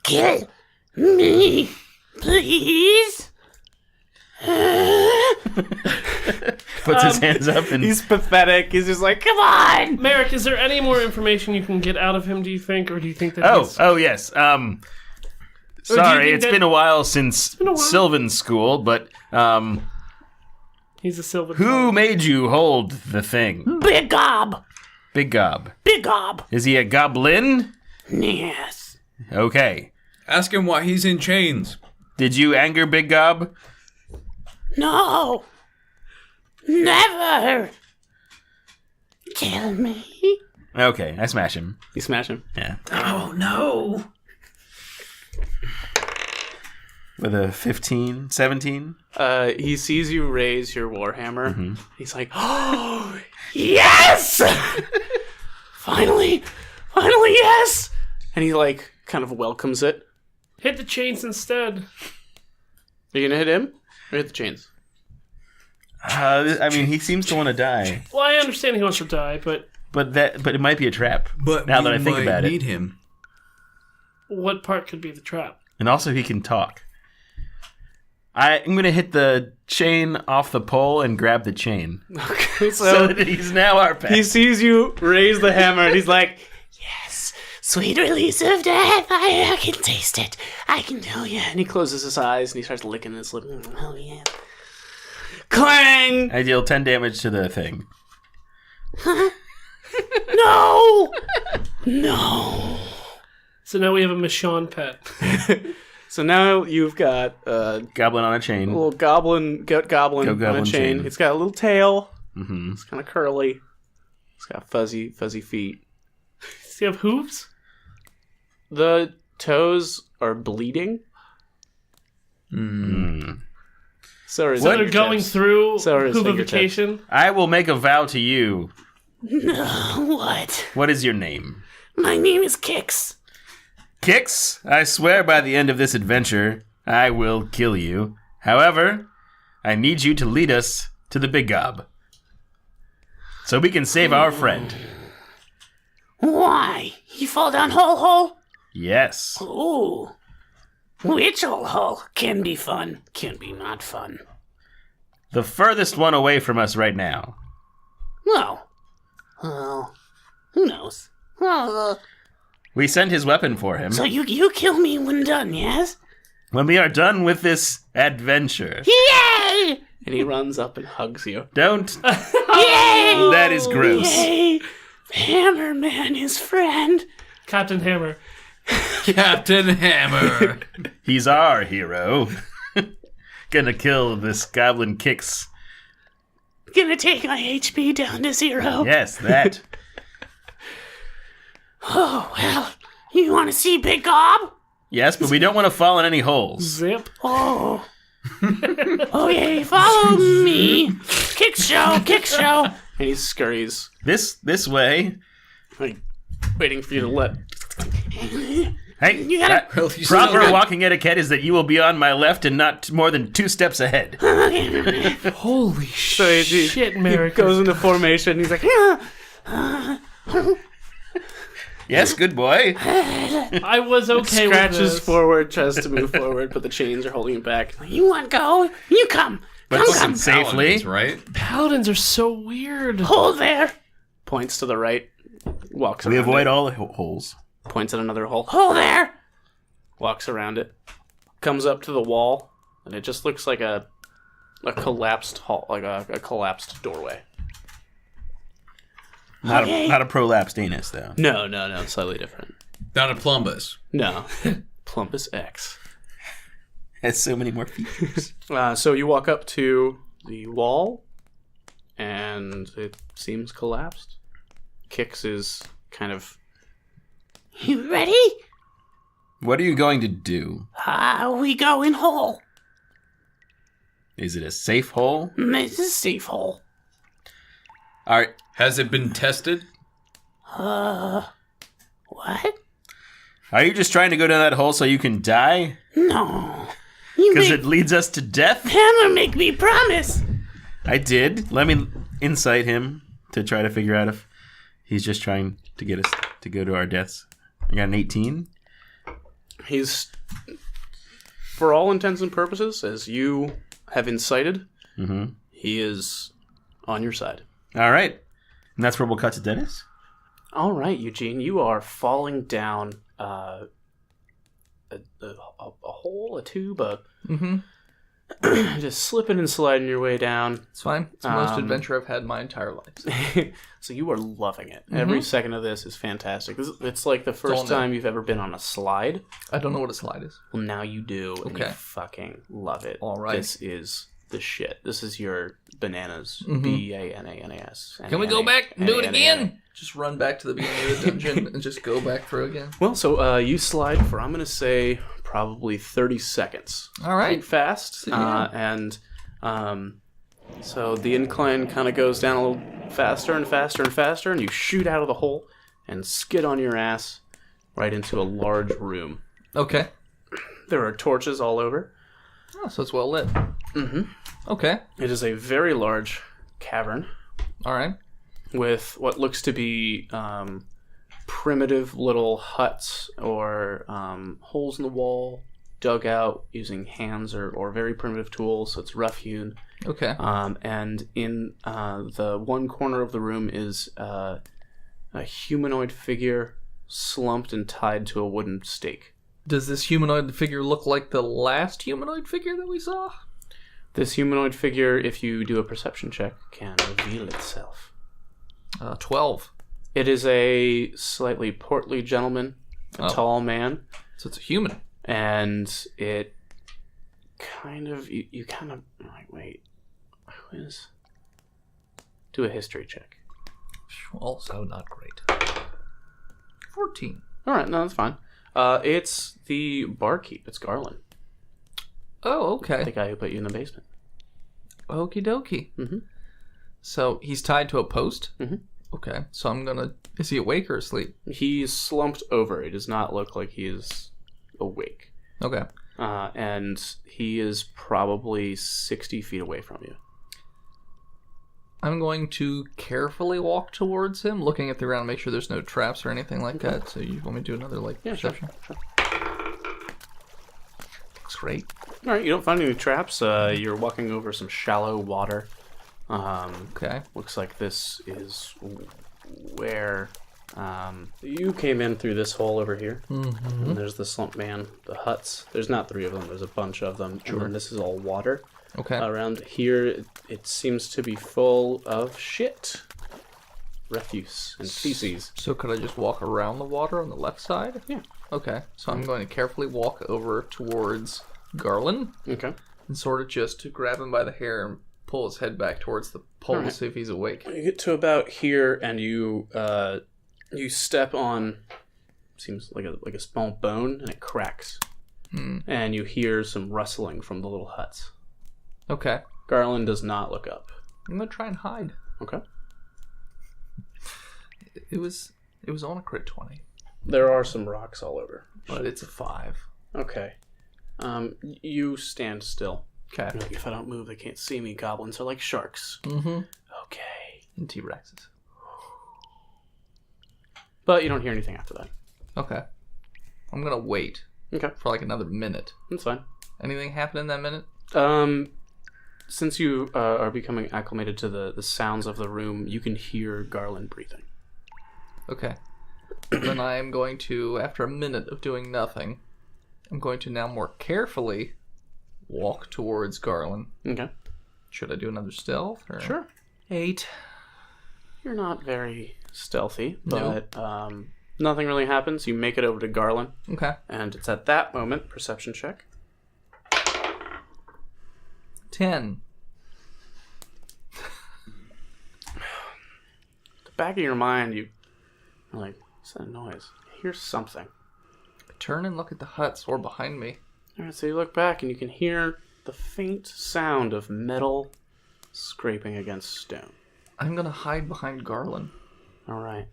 S8: Kill me, please.
S5: Puts his hands up and...
S3: he's pathetic. He's just like, come on.
S1: Merrick, is there any more information you can get out of him, do you think? Or do you think that he's...
S5: Oh, yes. Sorry,
S1: think
S5: it's
S1: that-
S5: been a while since
S1: been a while.
S5: Sylvan School, but
S1: He's a Sylvan.
S5: who made you hold the thing?
S8: Big gob.
S5: Big Gob.
S8: Big gob.
S5: Is he a goblin?
S8: Yes.
S5: Okay.
S6: Ask him why he's in chains.
S5: Did you anger Big Gob?
S8: No. Never. Kill me.
S5: Okay, I smash him.
S3: You smash him.
S5: Yeah.
S7: Oh, no.
S5: With a 15, 17?
S3: He sees you raise your warhammer. He's like, oh,
S8: Yes. Finally. Finally, yes.
S3: and he like kind of welcomes it.
S1: Hit the chains instead.
S3: Are you gonna hit him or hit the chains?
S5: I mean, he seems to want to die.
S1: Well, I understand he wants to die, but
S5: But it might be a trap.
S6: But
S5: now
S6: we
S5: that I think
S6: might
S5: about
S6: need
S5: it.
S6: him.
S1: what part could be the trap?
S5: And also he can talk. I'm going to hit the chain off the pole and grab the chain.
S3: Okay,
S5: So that he's now our pet.
S3: he sees you raise the hammer, and he's like,
S8: Yes. Sweet release of death. I can taste it. I can tell you.
S3: and he closes his eyes and he starts licking his lip. Oh yeah. Clang!
S5: I deal 10 damage to the thing.
S8: No. No.
S1: So now we have a Michonne pet.
S3: So now you've got a
S5: Goblin on a chain.
S3: little goat goblin
S5: Goat
S3: on a
S5: goblin
S3: chain.
S5: chain.
S3: It's got a little tail.
S5: Mm-hmm.
S3: It's kind of curly. It's got fuzzy feet.
S1: Does he have hooves?
S3: The toes are bleeding. So are his
S1: So they're
S3: fingertips.
S1: going through
S3: So are his
S1: hoovification.
S5: I will make a vow to you.
S8: What?
S5: What is your name?
S8: My name is Kix.
S5: Kix, I swear by the end of this adventure, I will kill you. However, I need you to lead us to the Big Gob. So we can save our friend.
S8: Why? You fall down hole?
S5: Yes.
S8: Ooh. Which hole can be fun, can be not fun.
S5: The furthest one away from us right now.
S8: No. Well, who knows?
S5: We sent his weapon for him.
S8: So you kill me when done, yes?
S5: When we are done with this adventure.
S8: Yay!
S3: And he runs up and hugs you.
S5: Don't.
S8: Yay!
S5: That is gross.
S8: Yay! Hammerman is friend.
S1: Captain Hammer.
S6: Captain Hammer.
S5: He's our hero. Gonna kill this goblin Kix.
S8: Gonna take my HP down to 0.
S5: Yes, that.
S8: Oh, well. You wanna see Big Gob?
S5: Yes, but we don't want to fall in any holes.
S1: Zip.
S8: Oh. Okay, follow me. Kick show.
S3: And he scurries,
S5: This way.
S3: like, waiting for you to let.
S5: Hey,
S8: You gotta-
S6: Well, you still
S5: proper
S6: got-
S5: walking etiquette is that you will be on my left and not more than 2 steps ahead.
S1: Holy
S3: So he
S1: shit, Merrick.
S3: goes into formation. He's like,
S5: Yes, good boy.
S1: I was okay with
S3: scratches
S1: this.
S3: forward, tries to move forward, but the chains are holding him back.
S8: You want go? You come.
S5: But
S8: Come,
S5: listen,
S8: come.
S5: safely.
S6: Paladins, right?
S1: Paladins are so weird.
S8: Hold there.
S3: Points to the right, walks
S5: We
S3: around
S5: avoid
S3: it,
S5: all the holes.
S3: points at another hole,
S8: Hold there.
S3: walks around it, comes up to the wall, and it just looks like a a collapsed hall, like a collapsed doorway.
S5: Not
S8: Okay.
S5: not a prolapsed anus, though.
S3: No, slightly different.
S6: Not a plumbus.
S3: No, Plumpus X.
S5: Has so many more features.
S3: So you walk up to the wall, and it seems collapsed. Kix is kind of...
S8: You ready?
S5: What are you going to do?
S8: We go in hole.
S5: Is it a safe hole?
S8: It's a safe hole.
S5: All right.
S6: Has it been tested?
S8: What?
S5: Are you just trying to go down that hole so you can die?
S8: No. You
S5: Because
S8: make
S5: it leads us to death?
S8: Hammer make me promise.
S5: I did. Let me insight him to try to figure out if he's just trying to get us to go to our deaths. I got an 18.
S3: He's, for all intents and purposes, as you have incited, he is on your side.
S5: All right. And that's where we'll cut to Dennis?
S3: All right, Eugene, you are falling down a hole, a tube, just slipping and sliding your way down.
S4: It's fine. It's the most adventure I've had in my entire life.
S3: So you are loving it. Every second of this is fantastic. It's like the first time you've ever been on a slide.
S4: I don't know what a slide is.
S3: Well, now you do, and you
S4: Okay.
S3: fucking love it.
S4: All right.
S3: This is the shit. This is your bananas. Bananas.
S4: Can we go back and do it again? Just run back to the beginning of the dungeon and just go back through again.
S3: Well, so you slide for, I'm going to say, probably 30 seconds.
S4: All right.
S3: Pretty fast. So the incline kind of goes down a little faster and faster and faster, and you shoot out of the hole and skid on your ass right into a large room.
S4: Okay.
S3: There are torches all over.
S4: Oh, so it's well lit. Okay.
S3: It is a very large cavern
S4: All right.
S3: with what looks to be primitive little huts or holes in the wall dug out using hands or very primitive tools, so it's rough hewn.
S4: Okay.
S3: And in the one corner of the room is a humanoid figure slumped and tied to a wooden stake.
S4: Does this humanoid figure look like the last humanoid figure that we saw?
S3: This humanoid figure, if you do a perception check, can reveal itself.
S4: 12.
S3: It is a slightly portly gentleman, a tall man,
S4: So it's a human.
S3: and it kind of you kind of like, wait, who is? Do a history check.
S4: Also not great. 14.
S3: All right, no, that's fine. It's the barkeep. It's Garland,
S4: Oh,
S3: the
S4: okay.
S3: guy who put you in the basement.
S4: Okie dokie.
S3: Mhm.
S4: So he's tied to a post?
S3: Mhm.
S4: Okay. So I'm gonna... Is he awake or asleep?
S3: He's slumped over. It does not look like he is awake.
S4: Okay.
S3: And he is probably 60 feet away from you.
S4: I'm going to carefully walk towards him, looking at the ground, make sure there's no traps or anything like that. So you want me to do another, perception?
S3: Sure.
S4: Looks great.
S3: All right, you don't find any traps. You're walking over some shallow water.
S4: Okay.
S3: Looks like this is where you came in through this hole over here. Mm-hmm. And there's the slump man, the huts. There's not 3 of them. There's a bunch of them. Sure. And then this is all water.
S4: Okay.
S3: Around here, it seems to be full of shit. Refuse and feces.
S4: So could I just walk around the water on the left side?
S3: Yeah.
S4: Okay. So I'm going to carefully walk over towards Garland
S3: Okay.
S4: and sort of just grab him by the hair and pull his head back towards the pole to see if he's awake.
S3: You get to about here, and you step on, seems like a small bone, and it cracks. And you hear some rustling from the little huts.
S4: Okay.
S3: Garland does not look up.
S4: I'm going to try and hide.
S3: Okay.
S4: It was on a crit 20,
S3: There are some rocks all over.
S4: but it's a 5.
S3: Okay. You stand still.
S4: Okay.
S3: You're like, if I don't move, they can't see me. Goblins are like sharks.
S4: Mm-hmm.
S3: Okay.
S4: And T-Rexes.
S3: But you don't hear anything after that.
S4: Okay. I'm going to wait
S3: Okay.
S4: for like another minute.
S3: That's fine.
S4: Anything happen in that minute?
S3: Since you are becoming acclimated to the sounds of the room, you can hear Garland breathing.
S4: Okay. Then I am going to, after a minute of doing nothing, I'm going to now more carefully walk towards Garland
S3: Okay.
S4: Should I do another stealth? Or?
S3: Sure.
S4: 8.
S3: You're not very stealthy, but nothing really happens. You make it over to Garland,
S4: Okay.
S3: and it's at that moment, perception check.
S4: 10.
S3: The back of your mind, you're like, what's that noise? I hear something.
S4: Turn and look at the huts or behind me.
S3: All right, so you look back and you can hear the faint sound of metal scraping against stone.
S4: I'm gonna hide behind Garland.
S3: All right.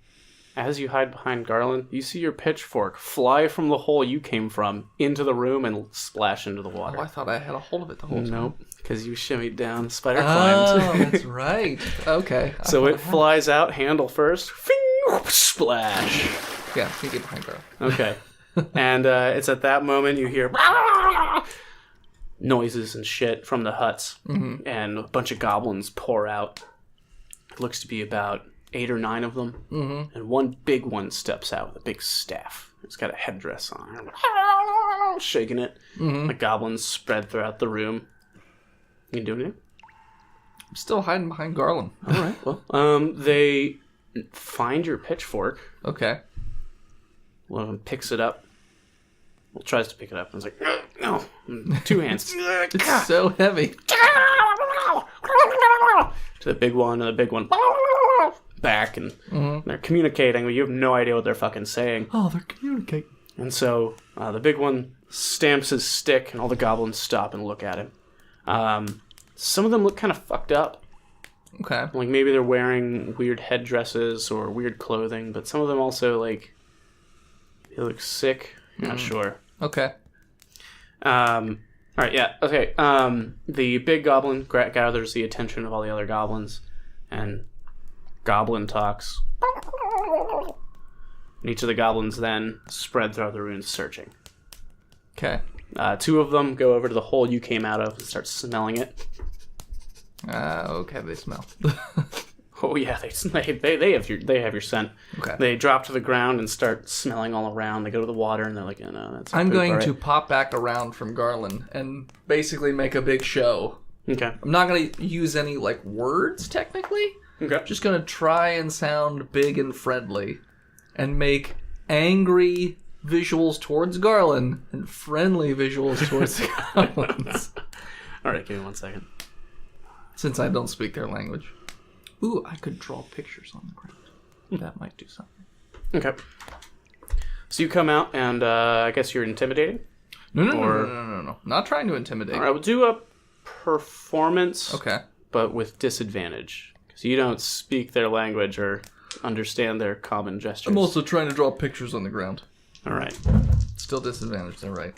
S3: As you hide behind Garland, you see your pitchfork fly from the hole you came from into the room and splash into the water.
S4: Oh, I thought I had a hold of it the whole time.
S3: Nope, because you shimmied down, spider
S4: Oh,
S3: climbed.
S4: that's right. Okay.
S3: So it flies out, handle first, fing, splash.
S4: Yeah, you get behind Garland.
S3: Okay. And it's at that moment you hear noises and shit from the huts, and a bunch of goblins pour out. It looks to be about 8 or 9 of them, and one big one steps out with a big staff. It's got a headdress on, shaking it. The goblins spread throughout the room. You can do anything?
S4: I'm still hiding behind Garland.
S3: All right. Well, they find your pitchfork.
S4: Okay.
S3: One of them picks it up. Well, tries to pick it up and is like, no, 2 hands.
S4: It's so heavy.
S3: To the big one, and the big one back, and they're communicating, but you have no idea what they're fucking saying.
S4: Oh, they're communicating.
S3: And so the big one stamps his stick, and all the goblins stop and look at him. Some of them look kind of fucked up.
S4: Okay.
S3: Like maybe they're wearing weird headdresses or weird clothing, but some of them also, like, they look sick. Not sure.
S4: Okay.
S3: Alright, yeah, okay. The big goblin gathers the attention of all the other goblins, and goblin talks. And each of the goblins then spread throughout the ruins searching.
S4: Okay.
S3: 2 of them go over to the hole you came out of and start smelling it.
S4: Okay, they smell.
S3: Oh yeah, they have your scent.
S4: Okay.
S3: They drop to the ground and start smelling all around. They go to the water and they're like, oh, no, that's.
S4: I'm
S3: poop,
S4: going
S3: all right.
S4: to pop back around from Garland and basically make a big show.
S3: Okay.
S4: I'm not going to use any, like, words, technically.
S3: Okay.
S4: Just going to try and sound big and friendly and make angry visuals towards Garland and friendly visuals towards the goblins.
S3: All right, give me 1 second.
S4: Since I don't speak their language. Ooh, I could draw pictures on the ground. That might do something.
S3: Okay. So you come out and I guess you're intimidating.
S4: No. Not trying to intimidate.
S3: All right, we'll do a performance.
S4: Okay.
S3: But with disadvantage because you don't speak their language or understand their common gestures.
S4: I'm also trying to draw pictures on the ground.
S3: All right.
S4: Still disadvantaged, they're right.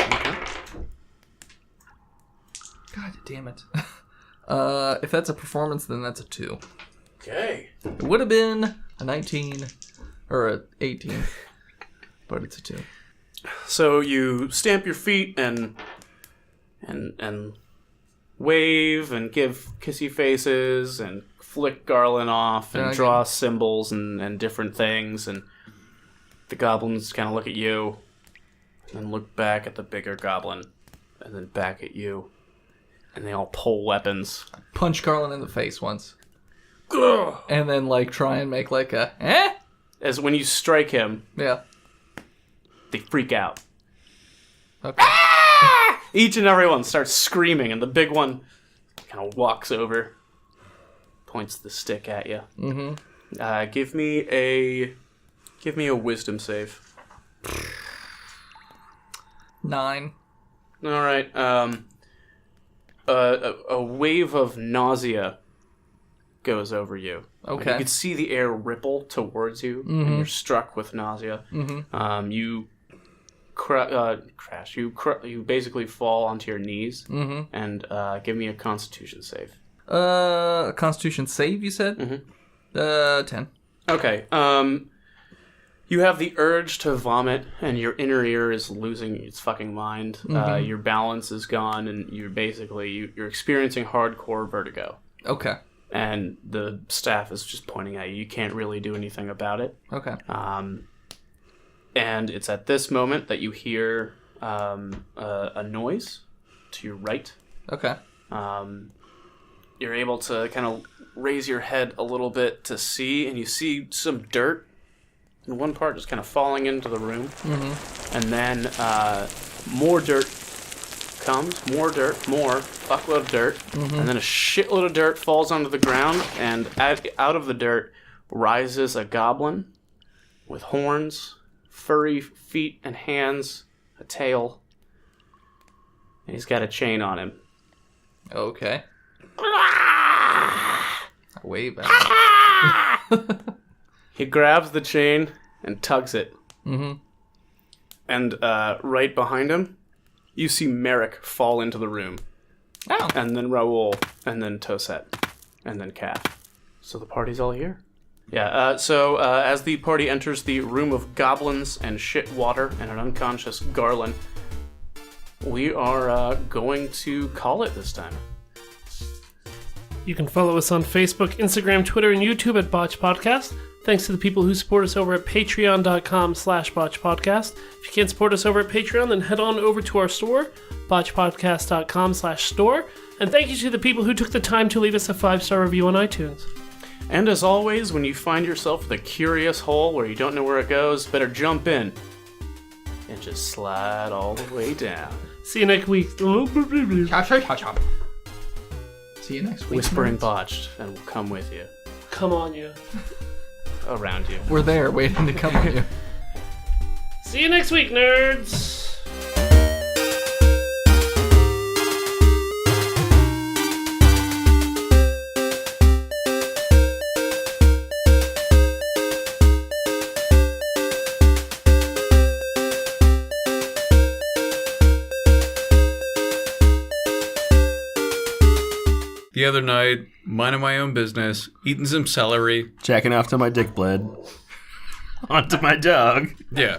S4: God damn it. If that's a performance, then that's a 2.
S3: Okay.
S4: It would have been a 19 or a 18, but it's a 2.
S3: So you stamp your feet and wave and give kissy faces and flick Garland off and draw symbols and different things, and the goblins kind of look at you and then look back at the bigger goblin and then back at you, and they all pull weapons.
S4: Punch Garland in the face once. And then, like, try and make, like, a,
S3: As when you strike him,
S4: Yeah.
S3: they freak out.
S4: Okay.
S3: Each and every one starts screaming, and the big one kind of walks over, points the stick at you. Mm-hmm. Give me a wisdom save.
S4: 9.
S3: All right. A wave of nausea goes over you.
S4: Okay.
S3: You can see the air ripple towards you, and you're struck with nausea. Mm-hmm. You crash. You basically fall onto your knees, and give me a Constitution save.
S4: A Constitution save, you said? 10.
S3: Okay. You have the urge to vomit, and your inner ear is losing its fucking mind. Your balance is gone, and you're experiencing hardcore vertigo.
S4: Okay.
S3: And the staff is just pointing at you. You can't really do anything about it.
S4: Okay.
S3: And it's at this moment that you hear a noise to your right.
S4: Okay.
S3: you're able to kind of raise your head a little bit to see, and you see some dirt in one part just kind of falling into the room. Mm-hmm. And then more dirt comes, more fuckload of dirt, and then a shitload of dirt falls onto the ground, and out of the dirt rises a goblin with horns, furry feet and hands, a tail, and he's got a chain on him.
S4: Okay. I wave at him.
S3: He grabs the chain and tugs it.
S4: Mm-hmm.
S3: And right behind him, you see Merrick fall into the room.
S4: Oh.
S3: And then Raoul, and then Toset, and then Kat. So the party's all here. Yeah, so as the party enters the room of goblins and shit water and an unconscious Garland, we are going to call it this time.
S1: You can follow us on Facebook, Instagram, Twitter, and YouTube at Botched Podcast. Thanks to the people who support us over at patreon.com/botchpodcast. If you can't support us over at Patreon, then head on over to our store, botchpodcast.com/store. And thank you to the people who took the time to leave us a 5-star review on iTunes.
S3: And as always, when you find yourself with a curious hole where you don't know where it goes, better jump in and just slide all the way down.
S1: See you next week.
S4: See you next week.
S3: Whispering Botched, and we'll come with you.
S1: Come on, you.
S3: Around you.
S4: We're there waiting to come on you.
S1: See you next week, nerds.
S6: The other night, minding my own business, eating some celery.
S5: Jacking off till my dick bled. Onto my dog.
S6: Yeah.